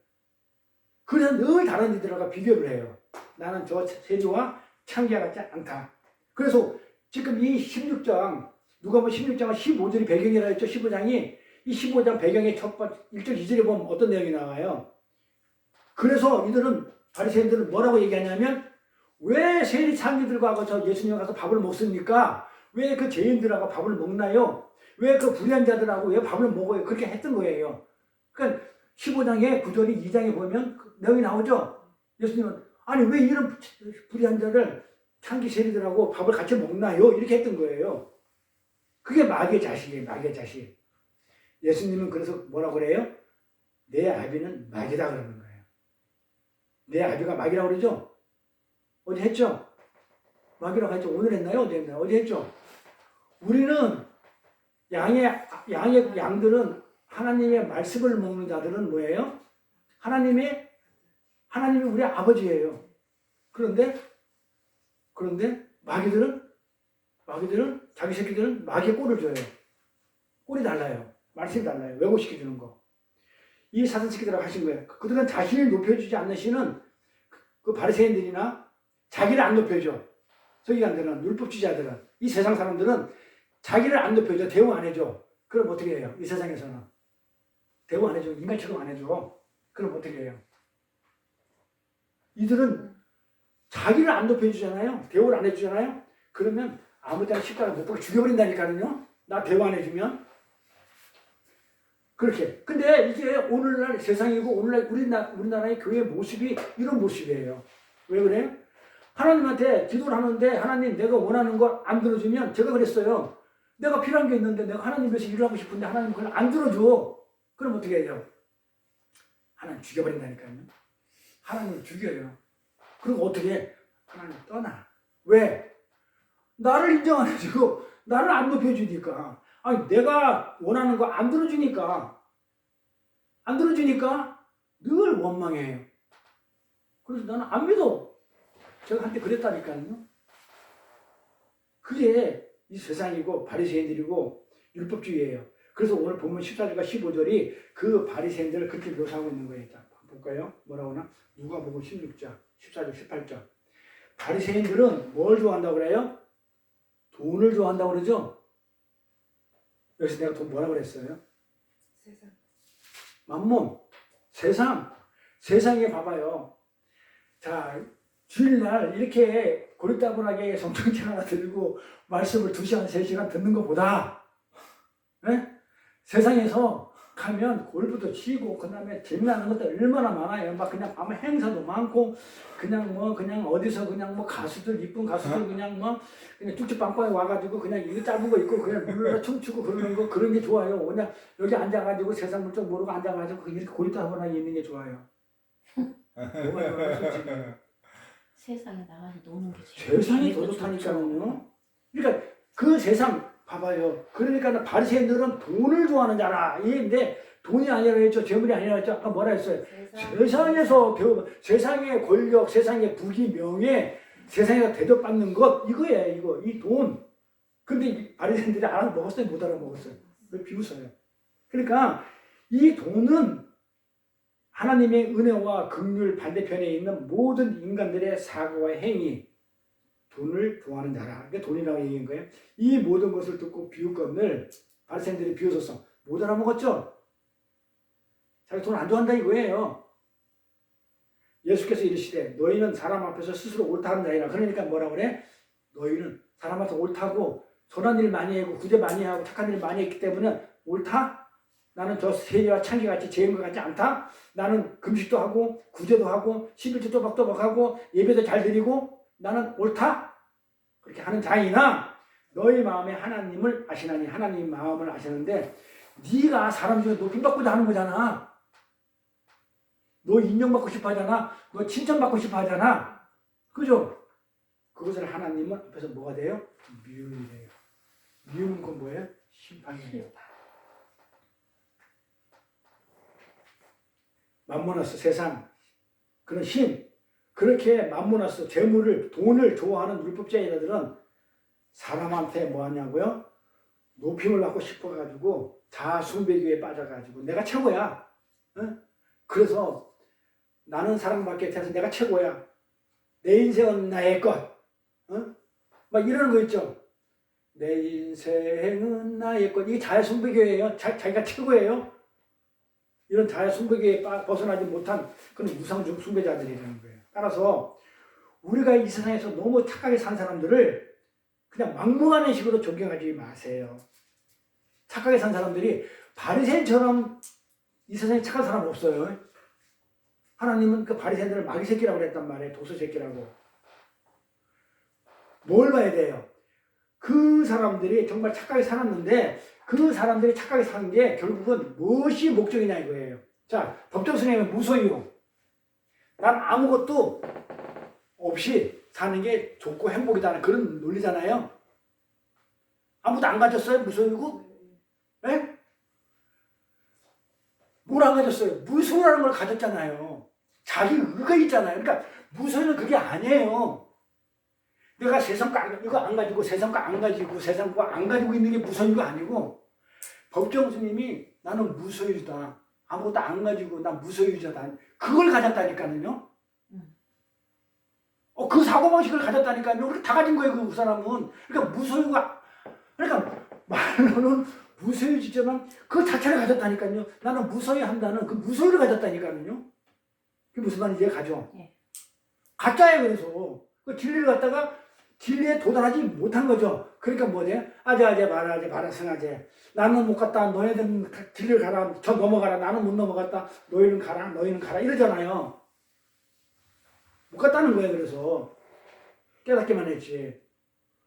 그래서 늘 다른 이들과 비교를 해요. 나는 저 세조와 창기와 같지 않다. 그래서 지금 이 16장, 누가복음 16장은 15절이 배경이라 했죠. 15장이 이 15장 배경의 첫 번째 1절 2절에 보면 어떤 내용이 나와요. 그래서 이들은, 바리새인들은 뭐라고 얘기하냐면 왜 세리 창기들과 저 예수님 가서 밥을 먹습니까? 왜 그 죄인들하고 밥을 먹나요? 왜 그 불의한 자들하고 왜 밥을 먹어요? 그렇게 했던 거예요. 그러니까 15장의 9절이 2장에 보면 그 내용이 나오죠. 예수님은 아니 왜 이런 불의한 자들 창기 세리들하고 밥을 같이 먹나요? 이렇게 했던 거예요. 그게 마귀의 자식이에요. 마귀의 자식. 예수님은 그래서 뭐라고 그래요? 내 아비는 마귀다 그러는 거예요. 내 아비가 마귀라고 그러죠? 어제 했죠? 마귀라고 했죠? 오늘 했나요? 어제 했나요? 어제 했죠? 우리는 양들은 하나님의 말씀을 먹는 자들은 뭐예요? 하나님이 우리 아버지예요. 그런데 마귀들은 자기 새끼들은 마귀의 꼴을 줘요. 꼴이 달라요. 말씀이 달라요. 왜곡시켜주는 거. 이 사단 새끼들하고 하신 거예요. 그들은 자신을 높여주지 않으시는 그 바리새인들이나 자기를 안 높여줘. 서기관들은, 율법주의자들은, 이 세상 사람들은 자기를 안 높여줘. 대우 안 해줘. 그럼 어떻게 해요? 이 세상에서는. 대우 안 해줘. 인간처럼 안 해줘. 그럼 어떻게 해요? 이들은 자기를 안 높여주잖아요. 대우를 안 해주잖아요. 그러면 아무 때나 십자가 못 보게 죽여버린다니까요. 나 대우 안 해주면. 그렇게. 근데 이게 오늘날 세상이고 오늘날 우리나라의 교회 모습이 이런 모습이에요. 왜 그래요? 하나님한테 기도를 하는데 하나님 내가 원하는 걸 안 들어주면 제가 그랬어요. 내가 필요한 게 있는데 내가 하나님 위해서 일을 하고 싶은데 하나님 그걸 안 들어줘. 그럼 어떻게 해요? 하나님 죽여버린다니까요. 하나님 죽여요. 그리고 어떻게 해? 하나님 떠나. 왜? 나를 인정 안 해주고 나를 안 높여주니까. 아니 내가 원하는 거 안 들어주니까 늘 원망해요. 그래서 나는 안 믿어. 제가 한때 그랬다니까요. 그게 이 세상이고 바리새인들이고 율법주의예요. 그래서 오늘 본문 14절과 15절이 그 바리새인들을 그렇게 묘사하고 있는 거예요. 자, 볼까요? 뭐라고 하나? 누가복음 16장, 14절, 18절. 바리새인들은 뭘 좋아한다고 그래요? 돈을 좋아한다고 그러죠? 여기서 내가 돈 뭐라고 그랬어요? 세상. 만몬, 세상에 봐봐요. 자, 주일날 이렇게 고리따분하게 성경책 하나 들고 말씀을 2시간, 3시간 듣는 것보다 세상에서 가면 골프도 치고 그 다음에 재미나는 것도 얼마나 많아요. 막 그냥 밤에 행사도 많고 그냥 어디서 그냥 가수들 이쁜 가수들 그냥 쭈쭈빵빵에 와가지고 그냥 이거 짧은 거 입고 그냥 물러나 춤추고 그러는 거 그런 게 좋아요. 그냥 여기 앉아가지고 세상 물정 모르고 앉아가지고 이렇게 고리따분하게 있는 게 좋아요. 뭐가 좋아요, 솔직히. 세상에 나가서 노는 게 제일 세상이 더 재밌고 좋다니까요. 그러니까 그 세상 봐봐요. 그러니까 바리새인들은 돈을 좋아하는 자라. 이게 돈이 아니라 했죠. 재물이 아니라 했죠. 아까 뭐라 했어요? 세상에서 세상의 권력, 세상의 부귀, 명예, 세상에서 대접받는 것 이거예요. 이거 이 돈. 근데 이 바리새인들이 알아먹었어요? 못 알아먹었어요? 왜 비웃어요? 그러니까 이 돈은 하나님의 은혜와 긍휼 반대편에 있는 모든 인간들의 사고와 행위, 돈을 좋아하는 자라. 그게 돈이라고 얘기한 거예요. 이 모든 것을 듣고 비웃건을 바리새인들이 비웃어서 못 알아먹었죠. 자기 돈 안 좋아한다 이거예요. 예수께서 이르시되 너희는 사람 앞에서 스스로 옳다는 자이라. 그러니까 뭐라 그래? 너희는 사람 앞에서 옳다고 선한 일 많이 하고 구제 많이 하고 착한 일 많이 했기 때문에 옳다? 나는 저 세리와 창기같이 죄인 것 같지 않다? 나는 금식도 하고 구제도 하고 11조 또박또박하고 예배도 잘 드리고 나는 옳다? 그렇게 하는 자이나 너희 마음에 하나님을 아시나니 하나님 마음을 아시는데 네가 사람 중에 높임받고자 하는 거잖아. 너 인정받고 싶어 하잖아. 너 칭찬받고 싶어 하잖아. 그죠? 그것을 하나님은 앞에서 뭐가 돼요? 미움이래요. 미움은 건 뭐예요? 심판이에요. 맘모나스 세상 그런 힘 그렇게 맘모나스 재물을 돈을 좋아하는 율법주의자들은 사람한테 뭐 하냐고요? 높임을 받고 싶어가지고 자아숭배교에 빠져가지고 내가 최고야. 응? 그래서 나는 사랑받게 돼서 내가 최고야. 내 인생은 나의 것. 응? 막 이러는 거 있죠. 내 인생은 나의 것. 이게 자아숭배교예요. 자기가 최고예요. 이런 자아 숭배에 벗어나지 못한 그런 우상적 숭배자들이라는 거예요. 따라서 우리가 이 세상에서 너무 착하게 산 사람들을 그냥 막무가내 식으로 존경하지 마세요. 착하게 산 사람들이 바리새인처럼 이 세상에 착한 사람 없어요. 하나님은 그 바리새인들을 마귀 새끼라고 그랬단 말이에요. 도수 새끼라고. 뭘 봐야 돼요? 그 사람들이 정말 착하게 살았는데 그 사람들이 착하게 사는 게 결국은 무엇이 목적이냐 이거예요. 자, 법정스님은 무소유. 난 아무것도 없이 사는 게 좋고 행복이다는 그런 논리잖아요. 아무도 안 가졌어요? 무소유고? 예? 뭘 안 가졌어요? 무소유라는 걸 가졌잖아요. 자기 의가 있잖아요. 그러니까 무소유는 그게 아니에요. 내가 세상 거 이거 안 가지고 세상 거 안 가지고 세상 거 안 가지고 있는 게 무소유가 아니고 법정 스님이 나는 무소유다. 아무것도 안 가지고 난 무소유자다. 그걸 가졌다니까요. 그 사고방식을 가졌다니까요. 그렇게 다 가진 거예요, 그 사람은. 그러니까 무소유가, 그러니까 말로는 무소유지만 그 자체를 가졌다니까요. 나는 무소유한다는 그 무소유를 가졌다니까요. 그게 무슨 말인지 이해가죠? 네. 가짜예요, 그래서. 그 진리를 갖다가 진리에 도달하지 못한 거죠. 그러니까 뭐냐? 아재, 말하제, 승하제. 나는 못 갔다. 너희들은 진리를 가라. 저 넘어가라. 나는 못 넘어갔다. 너희는 가라. 너희는 가라. 이러잖아요. 못 갔다는 거예요, 그래서. 깨닫기만 했지.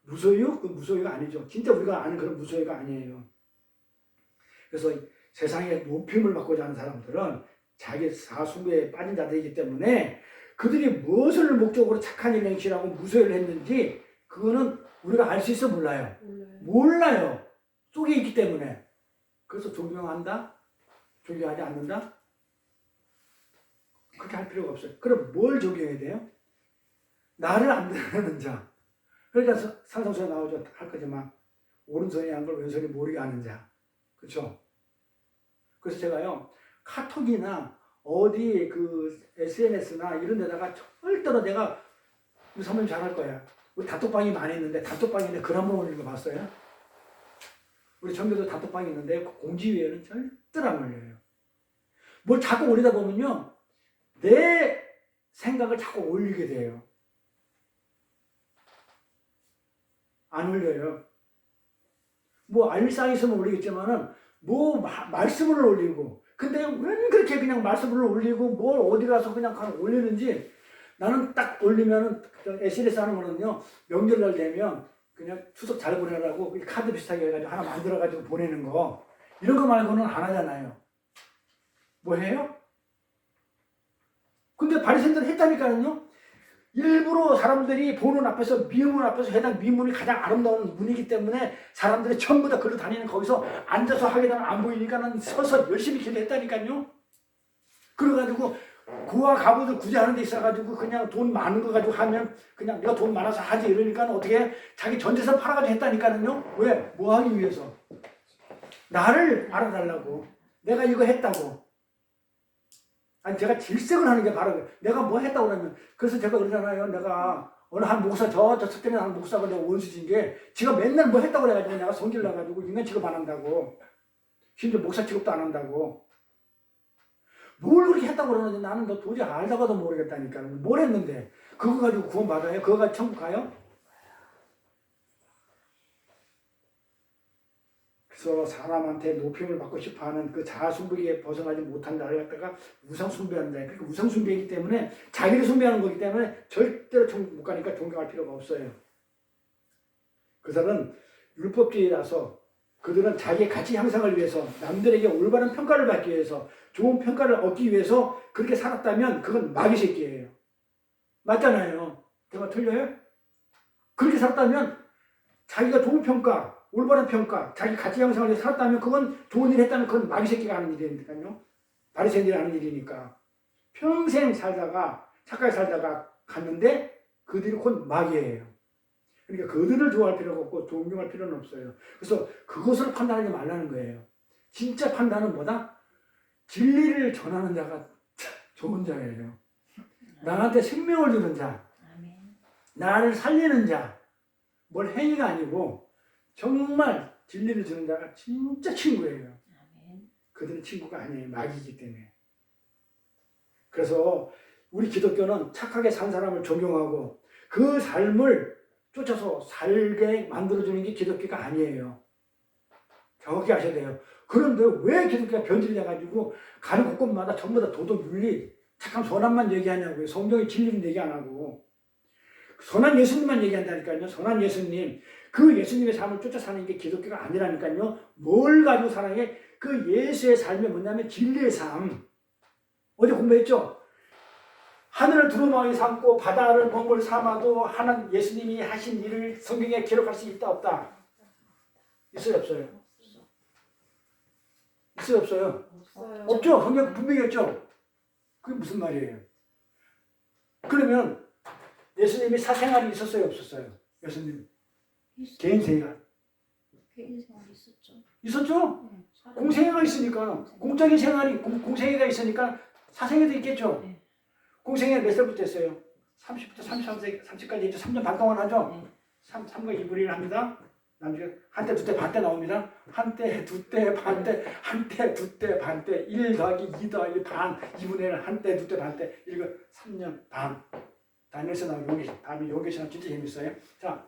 무소유? 그 무소유가 아니죠. 진짜 우리가 아는 그런 무소유가 아니에요. 그래서 세상에 높임을 받고자 하는 사람들은 자기 사수에 빠진 자들이기 때문에 그들이 무엇을 목적으로 착한 일 행실하고 무소유를 했는지 그거는 우리가 알 수 있어 몰라요. 몰라요. 속에 있기 때문에. 그래서 존경한다? 존경하지 않는다? 그렇게 할 필요가 없어요. 그럼 뭘 존경해야 돼요? 나를 안 드러내는 자. 그러니까 산성서에 나오죠. 할 거지만 오른손이 한 걸 왼손이 모르게 하는 자. 그렇죠? 그래서 제가요. 카톡이나 어디 그 SNS나 이런 데다가 절대로 내가 우리 선배님 잘할 거야. 우리 단톡방이 많이 있는데 단톡방에 글 한번 올리는 거 봤어요? 우리 전교도 단톡방이 있는데 그 공지위에는 절대로 안 올려요. 뭘 자꾸 올리다 보면요. 내 생각을 자꾸 올리게 돼요. 안 올려요. 뭐 알상이 있으면 올리겠지만은 뭐 말씀을 올리고 근데 왜 그렇게 그냥 말씀을 올리고 뭘 어디 가서 그냥 올리는지 나는 딱 올리면은 SNS 하는 거는요 명절날 되면 그냥 추석 잘 보내라고 카드 비슷하게 해가지고 하나 만들어가지고 보내는 거 이런 거 말고는 안 하잖아요. 뭐 해요? 근데 바리새인들은 했다니까요. 일부러 사람들이 보는 앞에서 미문 앞에서 해당 미문이 가장 아름다운 문이기 때문에 사람들이 전부 다 글로 다니는 거기서 앉아서 하게 되면 안 보이니까는 서서 열심히 기도했다니까요. 그래가지고 고아 가부들 구제하는 데 있어가지고 그냥 돈 많은 거 가지고 하면 그냥 내가 돈 많아서 하지 이러니까 어떻게 전 재산 팔아가지고 했다니까요. 왜? 뭐 하기 위해서? 나를 알아달라고. 내가 이거 했다고. 아니 제가 질색을 하는 게 바로 내가 뭐 했다고 그러면 그래서 제가 그러잖아요. 내가 어느 한 목사 저 석전에 한 목사가 내가 원수진 게 지가 맨날 뭐 했다고 그래가지고 내가 성질 나가지고 인간 취급 안 한다고 심지어 목사 취급도 안 한다고 뭘 그렇게 했다고 그러는데 나는 너 도저히 알다가도 모르겠다니까. 뭘 했는데 그거 가지고 구원 받아요? 그거 가지고 천국 가요? 그래서 사람한테 높임을 받고 싶어하는 그 자아숭배에 벗어나지 못한 자를 갖다가 우상숭배한다. 그러니까 우상숭배이기 때문에 자기를 숭배하는 거기 때문에 절대로 천국 못 가니까 존경할 필요가 없어요. 그 사람은 율법주의라서 그들은 자기의 가치 향상을 위해서 남들에게 올바른 평가를 받기 위해서 좋은 평가를 얻기 위해서 그렇게 살았다면 그건 마귀 새끼예요. 맞잖아요. 제가 틀려요? 그렇게 살았다면 자기가 좋은 평가 올바른 평가, 자기 가치 향상을 위해 살았다면 그건 좋은 일 했다면 그건 마귀 새끼가 하는 일이니까요. 바리새인들이 하는 일이니까. 평생 살다가 착하게 살다가 갔는데 그들이 곧 마귀예요. 그러니까 그들을 좋아할 필요가 없고 존경할 필요는 없어요. 그래서 그것을 판단하지 말라는 거예요. 진짜 판단은 뭐다? 진리를 전하는 자가 좋은 자예요. 나한테 생명을 주는 자, 나를 살리는 자, 뭘 행위가 아니고 정말 진리를 주는 자가 진짜 친구예요. 그들은 친구가 아니에요. 마귀이기 때문에. 그래서 우리 기독교는 착하게 산 사람을 존경하고 그 삶을 쫓아서 살게 만들어주는 게 기독교가 아니에요. 정확히 아셔야 돼요. 그런데 왜 기독교가 변질돼가지고 가는 곳곳마다 전부 다 도덕 윤리 착한 선함만 얘기하냐고요. 성경의 진리는 얘기 안 하고 선한 예수님만 얘기한다니까요. 선한 예수님. 그 예수님의 삶을 쫓아 사는 게 기독교가 아니라니까요. 뭘 가지고 사랑해? 그 예수의 삶이 뭐냐면 진리의 삶. 어제 공부했죠? 하늘을 두루마리 삼고 바다를 몽골 삼아도 하는 예수님이 하신 일을 성경에 기록할 수 있다 없다? 있어요 없어요? 있어요, 없어요? 없어요. 없죠. 성경 분명히 없죠. 그게 무슨 말이에요? 그러면 예수님이 사생활이 있었어요, 없었어요? 예수님 개인 생활 개인 생활 있었죠. 있었죠? 네, 사람- 공생애가 있으니까 공적인 생활이 공생애가 있으니까 사생애도 있겠죠. 네. 공생애 몇 살부터 했어요? 30부터 33세, 30까지 했죠. 3년 반 동안 하죠. 네. 3과 2분의 1 합니다. 나중에 한때, 두때, 반때 나옵니다. 한때, 두때, 반때, 한때, 두때, 반때, 1 더하기 2 더하기 반, 2분의 1, 한때, 두때, 반때, 이거 3년 반. 다니엘서 나온 요기시, 다음에 요기시는 진짜 재밌어요. 자,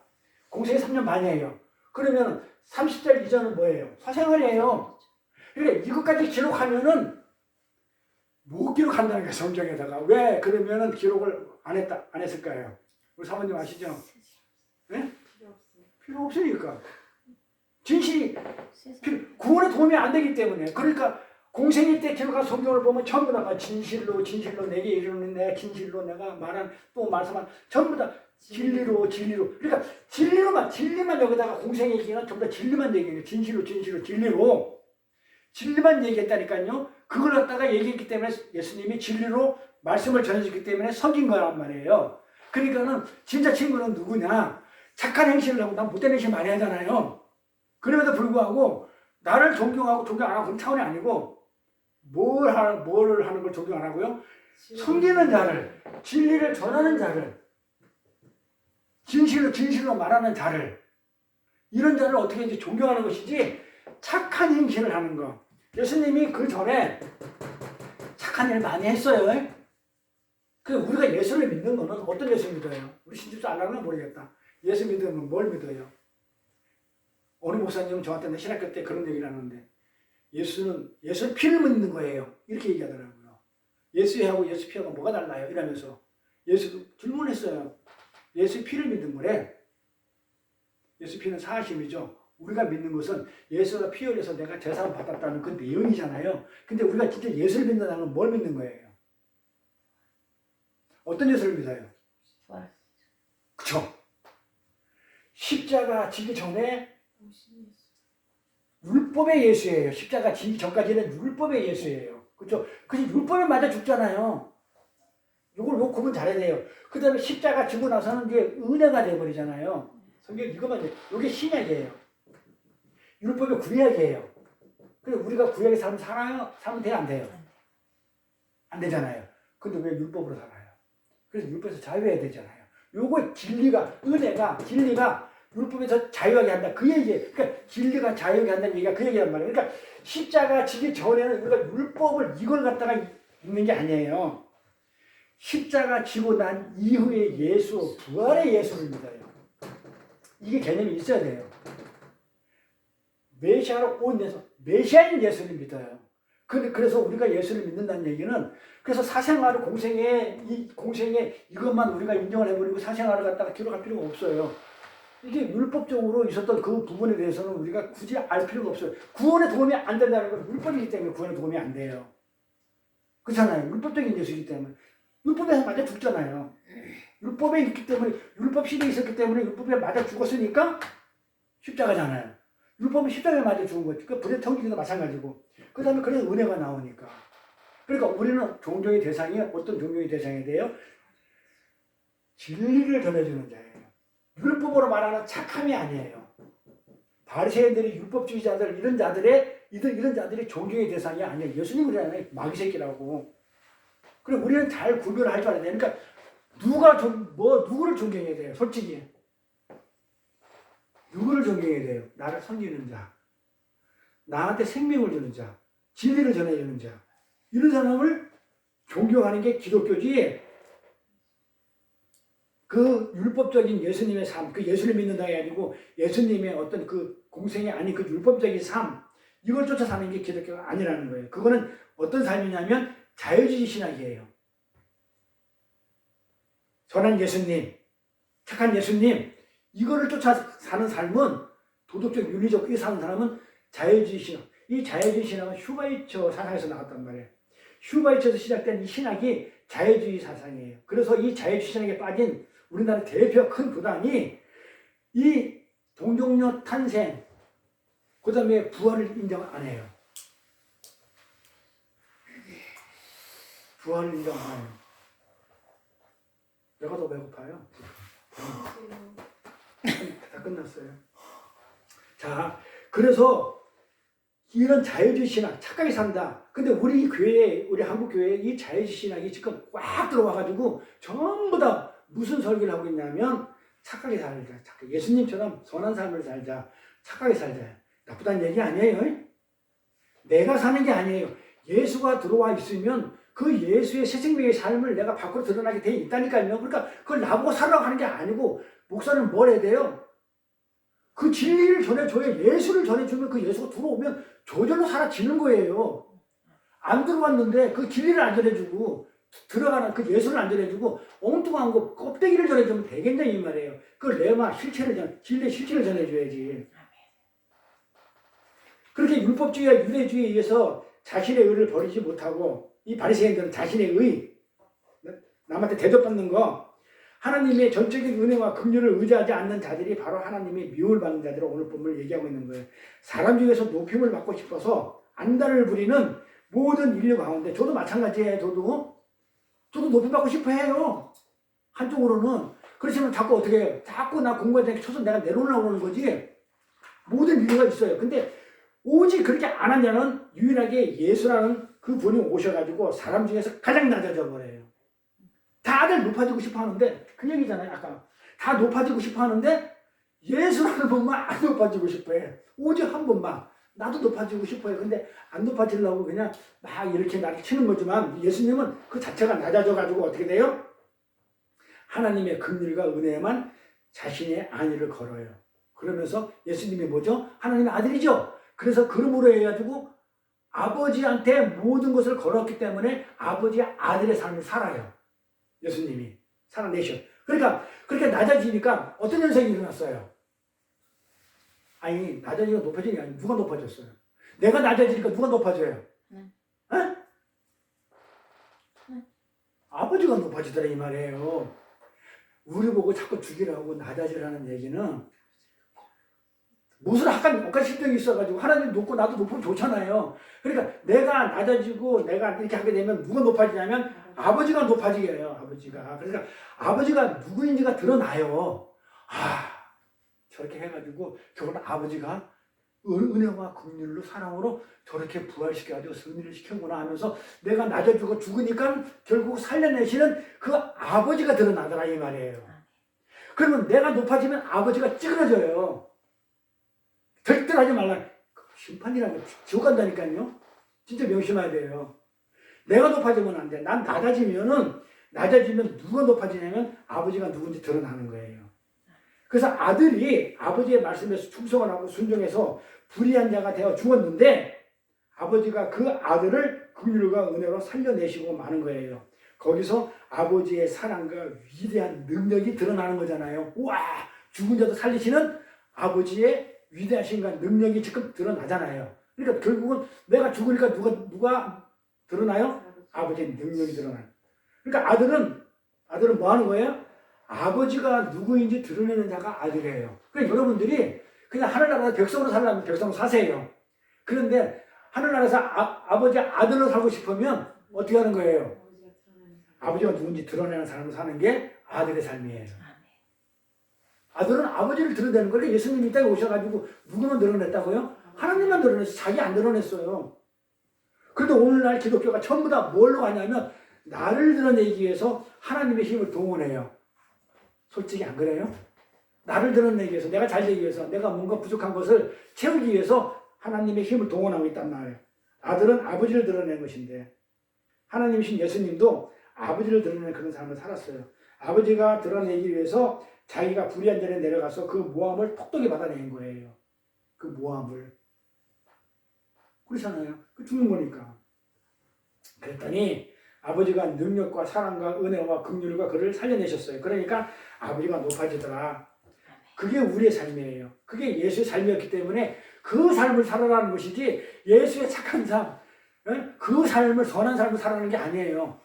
공생이 3년 반이에요. 그러면 30살 이전은 뭐예요? 사생활이에요. 그러니까 이것까지 기록하면은 못 기록한다는 거예요, 성경에다가. 왜? 그러면은 기록을 안 했을까요? 우리 사모님 아시죠? 네? 필요 없어요. 필요 없으니까. 진실이 세상 구원에 도움이 안 되기 때문에. 그러니까 공생일 때 기록한 성경을 보면 전부 다 진실로 내게 이르는 내가 진실로 내가 말한 또 말씀한 전부 다 진리로. 그러니까 진리만 여기다가 공생의 얘기는 전부 다 진리만 얘기해요. 진리로 진리만 얘기했다니까요. 그걸 갖다가 얘기했기 때문에 예수님이 진리로 말씀을 전해주기 때문에 석인 거란 말이에요. 그러니까는 진짜 친구는 누구냐? 착한 행실을 하고 난 못된 행실 많이 하잖아요. 그럼에도 불구하고 나를 존경하고 존경 안 하고 그런 차원이 아니고 뭐를 하는 걸 존경 안 하고요? 섬기는 자를, 진리를 전하는 자를, 진실로 말하는 자를, 이런 자를 어떻게 이제 존경하는 것이지 착한 행실을 하는 거. 예수님이 그 전에 착한 일 많이 했어요. 그 우리가 예수를 믿는 거는 어떤 예수 믿어요? 우리 신집사 알라는 모르겠다. 예수 믿으면 뭘 믿어요? 어느 목사님은 저한테 신학교 때 그런 얘기를 하는데 예수는 피를 믿는 거예요. 이렇게 얘기하더라고요. 예수하고 예수 피하고 뭐가 달라요? 이러면서 예수 질문했어요. 예수 피를 믿는 거래. 예수 피는 사심이죠. 우리가 믿는 것은 예수가 피 흘려서 내가 제사를 받았다는 그 내용이잖아요. 근데 우리가 진짜 예수를 믿는다는 건 뭘 믿는 거예요? 어떤 예수를 믿어요? 부활. 그쵸? 십자가 지기 전에 오신 예수. 율법의 예수예요. 십자가 지기 전까지는 율법의 예수예요. 그렇죠? 그래서 율법에 맞아 죽잖아요. 요 구분 잘해야 돼요. 그 다음에 십자가 지고 나서는 이제 은혜가 돼버리잖아요. 성경 이거만 이게 신약이에요. 율법이 구약이에요. 그래서 우리가 구약에 살면 돼요? 안 돼요? 안 되잖아요. 근데 왜 율법으로 살아요? 그래서 율법에서 자유해야 되잖아요. 요거 진리가 율법에서 자유하게 한다. 그 얘기예요. 그러니까 진리가 자유하게 한다는 얘기가 그 얘기란 말이에요. 그러니까 십자가 지기 전에는 우리가 율법을 이걸 갖다가 읽는 게 아니에요. 십자가 지고 난 이후의 예수, 부활의 예수를 믿어요. 이게 개념이 있어야 돼요. 메시아로 온 예수, 메시아인 예수를 믿어요. 그래서 우리가 예수를 믿는다는 얘기는 그래서 사생활을 공생에 이것만 우리가 인정을 해버리고 사생활을 갖다가 기록할 필요가 없어요. 이게 율법적으로 있었던 그 부분에 대해서는 우리가 굳이 알 필요가 없어요. 구원에 도움이 안 된다는 건 율법이기 때문에 구원에 도움이 안 돼요. 그렇잖아요. 율법적인 예수이기 때문에. 율법에서 맞아 죽잖아요. 율법에 있기 때문에, 율법 시대에 있었기 때문에 율법에 맞아 죽었으니까 십자가잖아요. 율법은 십자가에 맞아 죽은 거지. 그 불의 통기도 마찬가지고. 그 다음에 그래서 은혜가 나오니까. 그러니까 우리는 종교의 대상이 어떤 종교의 대상이 돼요? 진리를 전해주는 자예요. 율법으로 말하는 착함이 아니에요. 바리새인들이 율법주의자들 이런 자들의 존경의 대상이 아니에요. 예수님 그러잖아요. 마귀 새끼라고. 그럼 우리는 잘 구별을 할 줄 알아야 돼요. 그러니까 누구를 존경해야 돼요? 솔직히 누구를 존경해야 돼요? 나를 섬기는 자, 나한테 생명을 주는 자, 진리를 전해주는 자, 이런 사람을 존경하는 게 기독교지. 그 율법적인 예수님의 삶, 그 예수를 믿는다가 아니고 예수님의 어떤 그 공생이 아닌 그 율법적인 삶, 이걸 쫓아 사는 게 기독교가 아니라는 거예요. 그거는 어떤 삶이냐면 자유주의 신학이에요. 선한 예수님, 착한 예수님, 이거를 쫓아 사는 삶은 도덕적, 윤리적 이 사는 사람은 자유주의 신학. 이 자유주의 신학은 슈바이처 사상에서 나왔단 말이에요. 슈바이처에서 시작된 이 신학이 자유주의 사상이에요. 그래서 이 자유주의 신학에 빠진 우리나라 대표 큰 부당이 이 동정녀 탄생, 그 다음에 부활을 인정 안 해요. 부활을 인정 안 해요. 내가 더 배고파요. 다 끝났어요. 자, 그래서 이런 자유주의 신학, 착하게 산다. 근데 우리 교회, 우리 한국 교회에 이 자유주의 신학이 지금 꽉 들어와가지고 전부 다 무슨 설교를 하고 있냐면 착하게 살자. 착하게. 예수님처럼 선한 삶을 살자. 착하게 살자. 나쁘다는 얘기 아니에요. 내가 사는 게 아니에요. 예수가 들어와 있으면 그 예수의 새 생명의 삶을 내가 밖으로 드러나게 돼 있다니까요. 그러니까 그걸 나보고 살라고 하는 게 아니고 목사는 뭘 해야 돼요? 그 진리를 전해줘야 예수를 전해주면 그 예수가 들어오면 저절로 사라지는 거예요. 안 들어왔는데 그 진리를 안 전해주고 들어가는 그 예수를 안 전해주고 엉뚱한 거 껍데기를 전해주면 되겠냐 이 말이에요. 그걸 레마 실체를 진리의 실체를 전해줘야지. 그렇게 율법주의와 유대주의에 의해서 자신의 의를 버리지 못하고 이 바리새인들은 자신의 의 남한테 대접받는 거 하나님의 전적인 은혜와 긍휼을 의지하지 않는 자들이 바로 하나님의 미움을 받는 자들을 오늘 본문을 얘기하고 있는 거예요. 사람 중에서 높임을 받고 싶어서 안달을 부리는 모든 인류 가운데 저도 마찬가지예요. 저도 높임 받고 싶어 해요. 한쪽으로는. 그렇지만 자꾸 어떻게 해요? 자꾸 나 공부해야 되니까 쳐서 내가 내려오려고 하는 거지. 모든 이유가 있어요. 근데 오직 그렇게 안 한 자는 유일하게 예수라는 그 분이 오셔가지고 사람 중에서 가장 낮아져 버려요. 다들 높아지고 싶어 하는데 그 얘기잖아요. 아까 다 높아지고 싶어 하는데 예수라는 분만 안 높아지고 싶어 해. 오직 한 분만. 나도 높아지고 싶어 해. 근데 안 높아지려고 그냥 막 이렇게 나를 치는 거지만 예수님은 그 자체가 낮아져가지고 어떻게 돼요? 하나님의 긍휼과 은혜에만 자신의 안위를 걸어요. 그러면서 예수님이 뭐죠? 하나님의 아들이죠. 그래서 그러므로 해가지고 아버지한테 모든 것을 걸었기 때문에 아버지의 아들의 삶을 살아요. 예수님이 살아내셔. 그러니까 그렇게 낮아지니까 어떤 현상이 일어났어요? 아니 낮아지고 높아지는 게 아니고 누가 높아졌어요? 내가 낮아지니까 누가 높아져요? 에? 아버지가 높아지더라 이 말이에요. 우리 보고 자꾸 죽이라고 낮아지라는 얘기는 무슨 엇간 실정이 있어가지고 하나님 높고 나도 높으면 좋잖아요. 그러니까 내가 낮아지고 내가 이렇게 하게 되면 누가 높아지냐면 아버지가 높아지게 해요. 아버지가. 그러니까 아버지가 누구인지가 드러나요. 아 저렇게 해가지고 저건 아버지가 은혜와 긍휼로 사랑으로 저렇게 부활시켜가지고 승리를 시켰구나 하면서 내가 낮아지고 죽으니까 결국 살려내시는 그 아버지가 드러나더라 이 말이에요. 그러면 내가 높아지면 아버지가 찌그러져요. 절대 하지 말라. 심판이라고 지옥 간다니까요. 진짜 명심해야 돼요. 내가 높아지면 안 돼. 난 낮아지면 누가 높아지냐면 아버지가 누군지 드러나는 거예요. 그래서 아들이 아버지의 말씀에 충성을 하고 순종해서 불의한 자가 되어 죽었는데 아버지가 그 아들을 긍휼과 은혜로 살려내시고 마는 거예요. 거기서 아버지의 사랑과 위대한 능력이 드러나는 거잖아요. 우와! 죽은 자도 살리시는 아버지의 위대하신가 능력이 지금 드러나잖아요. 그러니까 결국은 내가 죽으니까 누가 드러나요? 아버지의 능력이 드러나요. 그러니까 아들은 뭐 하는 거예요? 아버지가 누구인지 드러내는 자가 아들이에요. 그러니까 여러분들이 그냥 하늘나라에서 백성으로 살려면 백성으로 사세요. 그런데 하늘나라에서 아버지 아들로 살고 싶으면 어떻게 하는 거예요? 아버지가 누군지 드러내는 사람으로 사는 게 아들의 삶이에요. 아들은 아버지를 드러내는 거예요. 예수님이 이 땅에 오셔가지고 누구만 드러냈다고요? 하나님만 드러냈어요. 자기 안 드러냈어요. 그런데 오늘날 기독교가 전부 다 뭘로 가냐면 나를 드러내기 위해서 하나님의 힘을 동원해요. 솔직히 안 그래요? 나를 드러내기 위해서, 내가 잘 되기 위해서, 내가 뭔가 부족한 것을 채우기 위해서 하나님의 힘을 동원하고 있단 말이에요. 아들은 아버지를 드러낸 것인데 하나님이신 예수님도 아버지를 드러내는 그런 삶을 살았어요. 아버지가 드러내기 위해서 자기가 불의한 자리에 내려가서 그 모함을 톡톡히 받아낸 거예요. 그 모함을. 그렇잖아요. 그 죽는 거니까. 그랬더니 아버지가 능력과 사랑과 은혜와 긍휼과 그를 살려내셨어요. 그러니까 아버지가 높아지더라. 그게 우리의 삶이에요. 그게 예수의 삶이었기 때문에 그 삶을 살아라는 것이지 예수의 착한 삶, 그 삶을 선한 삶을 살아가는 게 아니에요.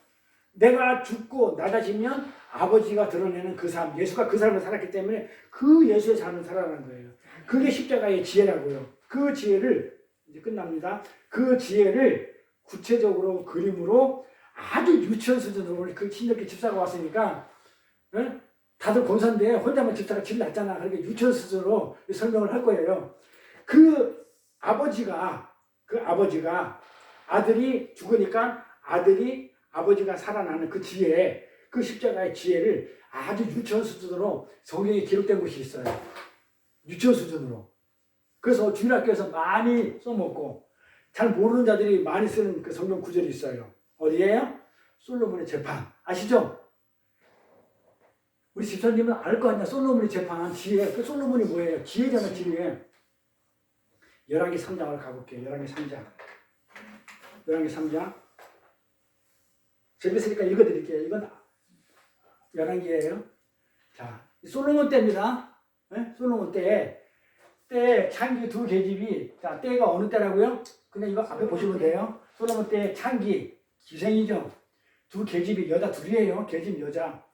내가 죽고 낮아지면 아버지가 드러내는 그 삶, 예수가 그 삶을 살았기 때문에 그 예수의 삶을 살아가는 거예요. 그게 십자가의 지혜라고요. 그 지혜를 이제 끝납니다. 그 지혜를 구체적으로 그림으로 아주 유치원 수준으로 그 신력기 집사가 왔으니까 예? 다들 권사인데 혼자만 집사가 질 났잖아. 그러니까 유치원 수준으로 설명을 할 거예요. 그 아버지가 아들이 죽으니까 아들이 아버지가 살아나는 그 지혜, 그 십자가의 지혜를 아주 유치원 수준으로 성경에 기록된 곳이 있어요. 유치원 수준으로. 그래서 주일학교에서 많이 써먹고 잘 모르는 자들이 많이 쓰는 그 성경 구절이 있어요. 어디에요? 솔로몬의 재판. 아시죠? 우리 집사님은 알 거 아니야. 솔로몬의 재판, 지혜. 그 솔로몬이 뭐예요? 지혜잖아, 지혜. 열왕기 3장을 가볼게요. 열왕기 3장. 열왕기 3장. 재밌으니까 읽어드릴게요. 이건 열왕기예요. 자, 솔로몬 때입니다. 네? 솔로몬 때 창기 두 계집이, 자, 때가 어느 때라고요? 그냥 이거 앞에 보시면 돼요. 솔로몬 때 창기, 기생이죠. 두 계집이 여자 둘이에요. 계집 여자.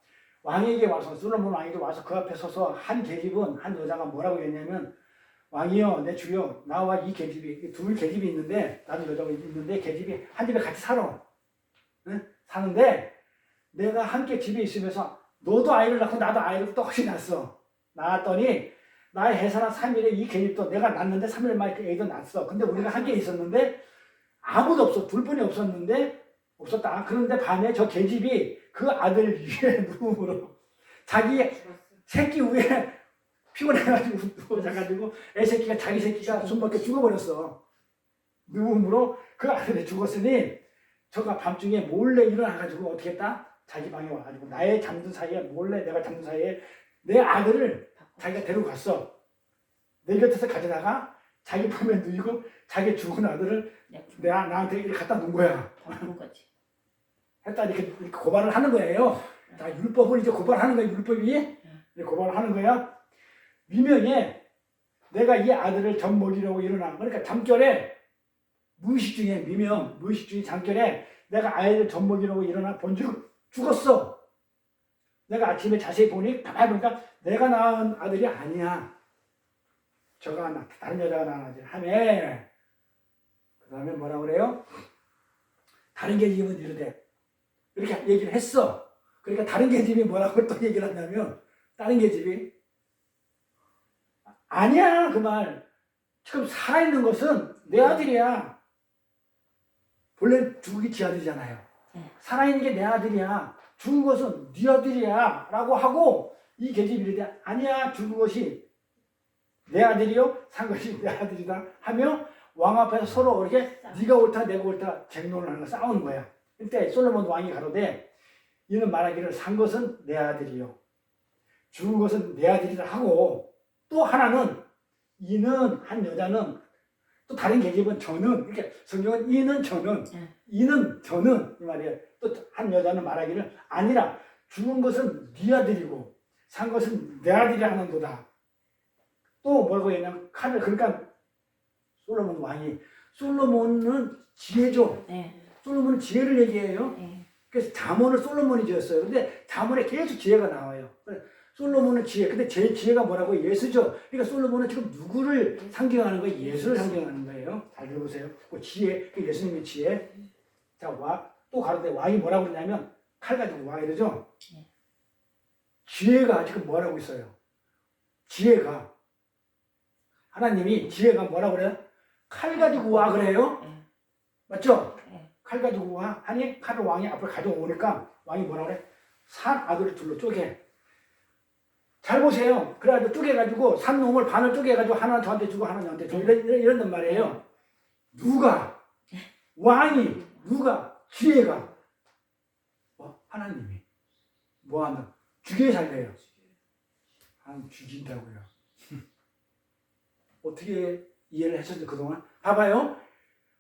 왕에게 와서, 솔로몬 왕에게 와서 그 앞에 서서 한 계집은, 한 여자가 뭐라고 했냐면, 왕이여, 내 주여, 나와 이 계집이, 둘 계집이 있는데, 나도 여자가 있는데, 계집이 한 집에 같이 살아. 네? 사는데, 내가 함께 집에 있으면서, 너도 아이를 낳고 나도 아이를 또 혹시 낳았어. 낳았더니, 나의 해산한 3일에 이 계집도 내가 낳았는데 3일 만에 그 애도 낳았어. 근데 우리가 함께 있었는데, 아무도 없어. 둘뿐이 없었다. 그런데 밤에 저 계집이 그 아들 위에 누움으로 자기 새끼 위에 피곤해가지고 누워자가지고 애 새끼가 자기 새끼가 숨밖에 죽어버렸어. 누움으로 그 아들이 죽었으니 저가 밤중에 몰래 일어나가지고 어떻게 했다? 자기 방에 와가지고 나의 잠든 사이에 몰래 내가 잠든 사이에 내 아들을 자기가 데리고 갔어. 내 곁에서 가져다가 자기 품에 누이고 자기 죽은 아들을 나한테 이렇게 갖다 놓은 거야. 했다 이렇게 고발을 하는 거예요. 자, 율법을 이제 고발하는 거야. 율법이 이제 고발을 하는 거야. 미명에 내가 이 아들을 젖 먹이려고 일어난 그러니까 잠결에 무의식 중에 잠결에 내가 아이를 젖 먹이려고 일어나 본즉 죽었어. 내가 아침에 자세히 보니 가만히 보니까 내가 낳은 아들이 아니야. 저가 다른 여자가 낳은 아들 하매 그 다음에 뭐라 그래요? 다른 계집은 이르되 이렇게 얘기를 했어. 그러니까 다른 계집이 뭐라고 또 얘기를 하냐면 다른 계집이 아니야 그 말. 지금 살아있는 것은 내 아들이야. 원래 죽이 지 아들이잖아요. 살아있는 게 내 아들이야. 죽은 것은 네 아들이야 라고 하고 이 계집이 이르되 아니야 죽은 것이 내 아들이요 산 것이 내 아들이다 하며 왕 앞에서 서로 이렇게 네가 옳다 내가 옳다 쟁론을 하는 거 싸우는 거야. 그때 솔로몬 왕이 가로되 이는 말하기를 산 것은 내 아들이요 죽은 것은 내 아들이라 하고 또 하나는 이는 한 여자는 또 다른 계집은 저는 이렇게 성경은 이는 저는 이 말이에요. 또 한 여자는 말하기를 아니라 죽은 것은 네 아들이고 산 것은 내 아들이라 하는도다. 또 뭐라고 했냐면 칼을 그러니까 솔로몬은 지혜죠. 솔로몬은 지혜를 얘기해요. 그래서 잠언을 솔로몬이 지었어요. 근데 잠언에 계속 지혜가 나와요. 솔로몬은 지혜. 근데 제 지혜가 뭐라고? 예수죠. 그러니까 솔로몬은 지금 누구를 상징하는 거예요? 예수를 상징하는 거예요. 잘 들어보세요. 그 지혜, 그 예수님의 지혜. 자, 또 가로되 왕이 뭐라고 그러냐면 칼 가지고 와 이러죠. 지혜가 지금 뭐라고 있어요? 지혜가 하나님이 지혜가 뭐라고 그래요? 칼 가지고 와 그래요. 맞죠? 칼 가지고 와 하니 칼을 왕이 앞을 가져오니까 왕이 뭐라 그래? 산 아들을 둘로 쪼개. 잘 보세요. 그래가지고 쪼개가지고 산 놈을 반을 쪼개가지고 하나는 저한테 주고 하나는 저한테 주고 이런단 말이에요. 누가? 왕이 누가? 지혜가 하나님이 뭐하면 죽여 살려요. 하나님 죽인다고요. 어떻게 이해를 했었죠 그동안? 봐봐요.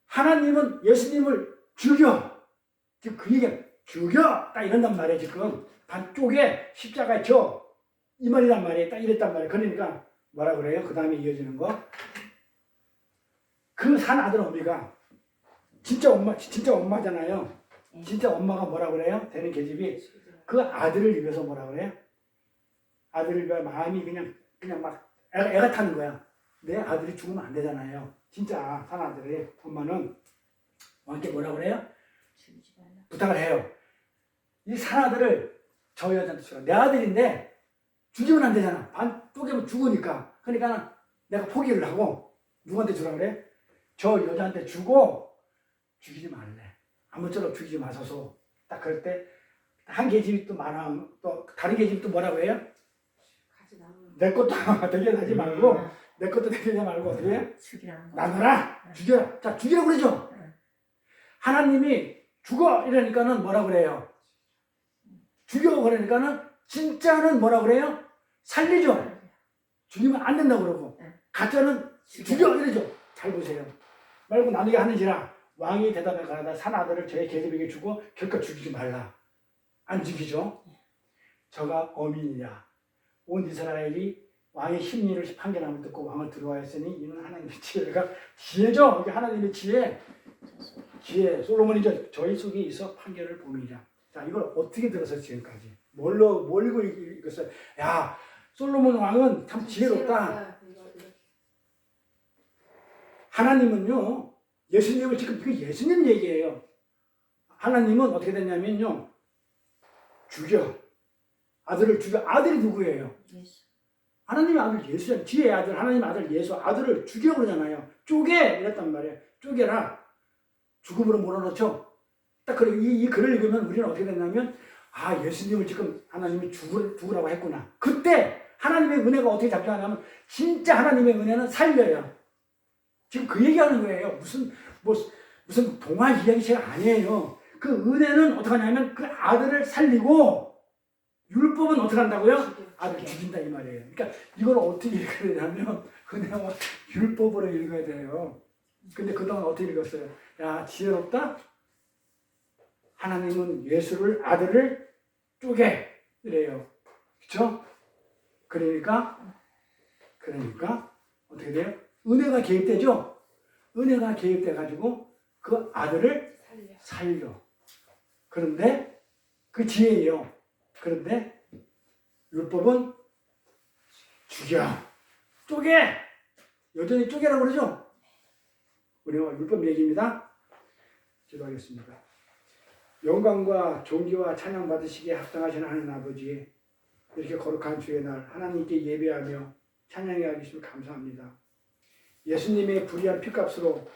하나님은 예수님을 죽여. 지금 그 얘기가 죽여. 딱 이런단 말이에요. 지금 반쪽에 십자가에 져. 이 말이란 말이에요. 딱 이랬단 말이에요. 그러니까 뭐라 그래요? 그 다음에 이어지는 거. 그 산 아들 어미가 진짜 엄마잖아요. 진짜 엄마가 뭐라 그래요? 되는 계집이 그 아들을 위해서 뭐라 그래요? 아들을 위해 마음이 그냥 막 애가 타는 거야. 내 아들이 죽으면 안 되잖아요. 진짜 산 아들이 엄마는 왕께 뭐라 그래요? 부탁을 해요. 이 산아들을 저 여자한테 주라. 내 아들인데 죽이면 안 되잖아. 반 쪼개면 죽으니까. 그러니까 내가 포기를 하고 누구한테 주라 그래? 저 여자한테 주고 죽이지 말래. 아무쪼록 죽이지 마소서. 딱 그럴 때 한 계집이 또 많아. 또 다른 계집이 또 뭐라고 해요? 가지 나오는 내 것도 되게 하지 말고 내 것도 되게 하지 말고 어떻게 해? 죽이라는 거. 나눠라. 죽여라. 자, 죽이라고 그러죠. 하나님이 죽어 이러니까는 뭐라 그래요? 죽여 그러니까는 진짜는 뭐라 그래요? 살리죠. 죽이면 안 된다고 그러고 가짜는 죽여 이러죠. 잘 보세요. 말고 나누게 하는지라 왕이 대답해 가라다 산 아들을 저의 계집에게 주고 결코 죽이지 말라. 안 죽이죠. 저가 어민이냐. 온 이스라엘이 왕의 심리를 판결함을 듣고 왕을 두려워했으니 이는 하나님의 지혜가 지혜죠. 이게 하나님의 지혜. 지혜 솔로몬이죠. 저희 속에 있어 판결을 보느니라. 자, 이걸 어떻게 들었어요 지금까지? 뭘 읽었어요? 야, 솔로몬 왕은 참 지혜롭다. 하나님은요, 예수님을 지금 이거 예수님 얘기예요. 하나님은 어떻게 됐냐면요, 죽여. 아들을 죽여. 아들이 누구예요? 예수. 하나님의 아들 예수잖아요. 지혜의 아들, 하나님의 아들 예수. 아들을 죽여 그러잖아요. 쪼개! 이랬단 말이에요. 쪼개라. 죽음으로 몰아넣죠. 딱 그래. 이 글을 읽으면 우리는 어떻게 됐냐면, 아, 예수님을 지금 하나님이 죽으라고 했구나. 그때 하나님의 은혜가 어떻게 작동하냐면, 진짜 하나님의 은혜는 살려요. 지금 그 얘기하는 거예요. 무슨 동화 이야기가 아니에요. 그 은혜는 어떻게 하냐면, 그 아들을 살리고, 율법은 어떻게 한다고요? 아들 죽인다 이 말이에요. 그러니까 이걸 어떻게 읽어야 되냐면, 은혜와 율법으로 읽어야 돼요. 근데 그동안 어떻게 읽었어요? 야, 지혜롭다? 하나님은 아들을 쪼개 이래요. 그쵸? 그러니까 어떻게 돼요? 은혜가 개입되죠? 은혜가 개입돼가지고 그 아들을 살려. 그런데 그 지혜예요. 그런데 율법은 죽여. 쪼개. 여전히 쪼개라고 그러죠? 우리가 율법 얘기입니다. 기도하겠습니다. 영광과 존귀와 찬양 받으시기에 합당하신 하나님 아버지, 이렇게 거룩한 주의 날 하나님께 예배하며 찬양해 주시면 감사합니다. 예수님의 불의한 피값으로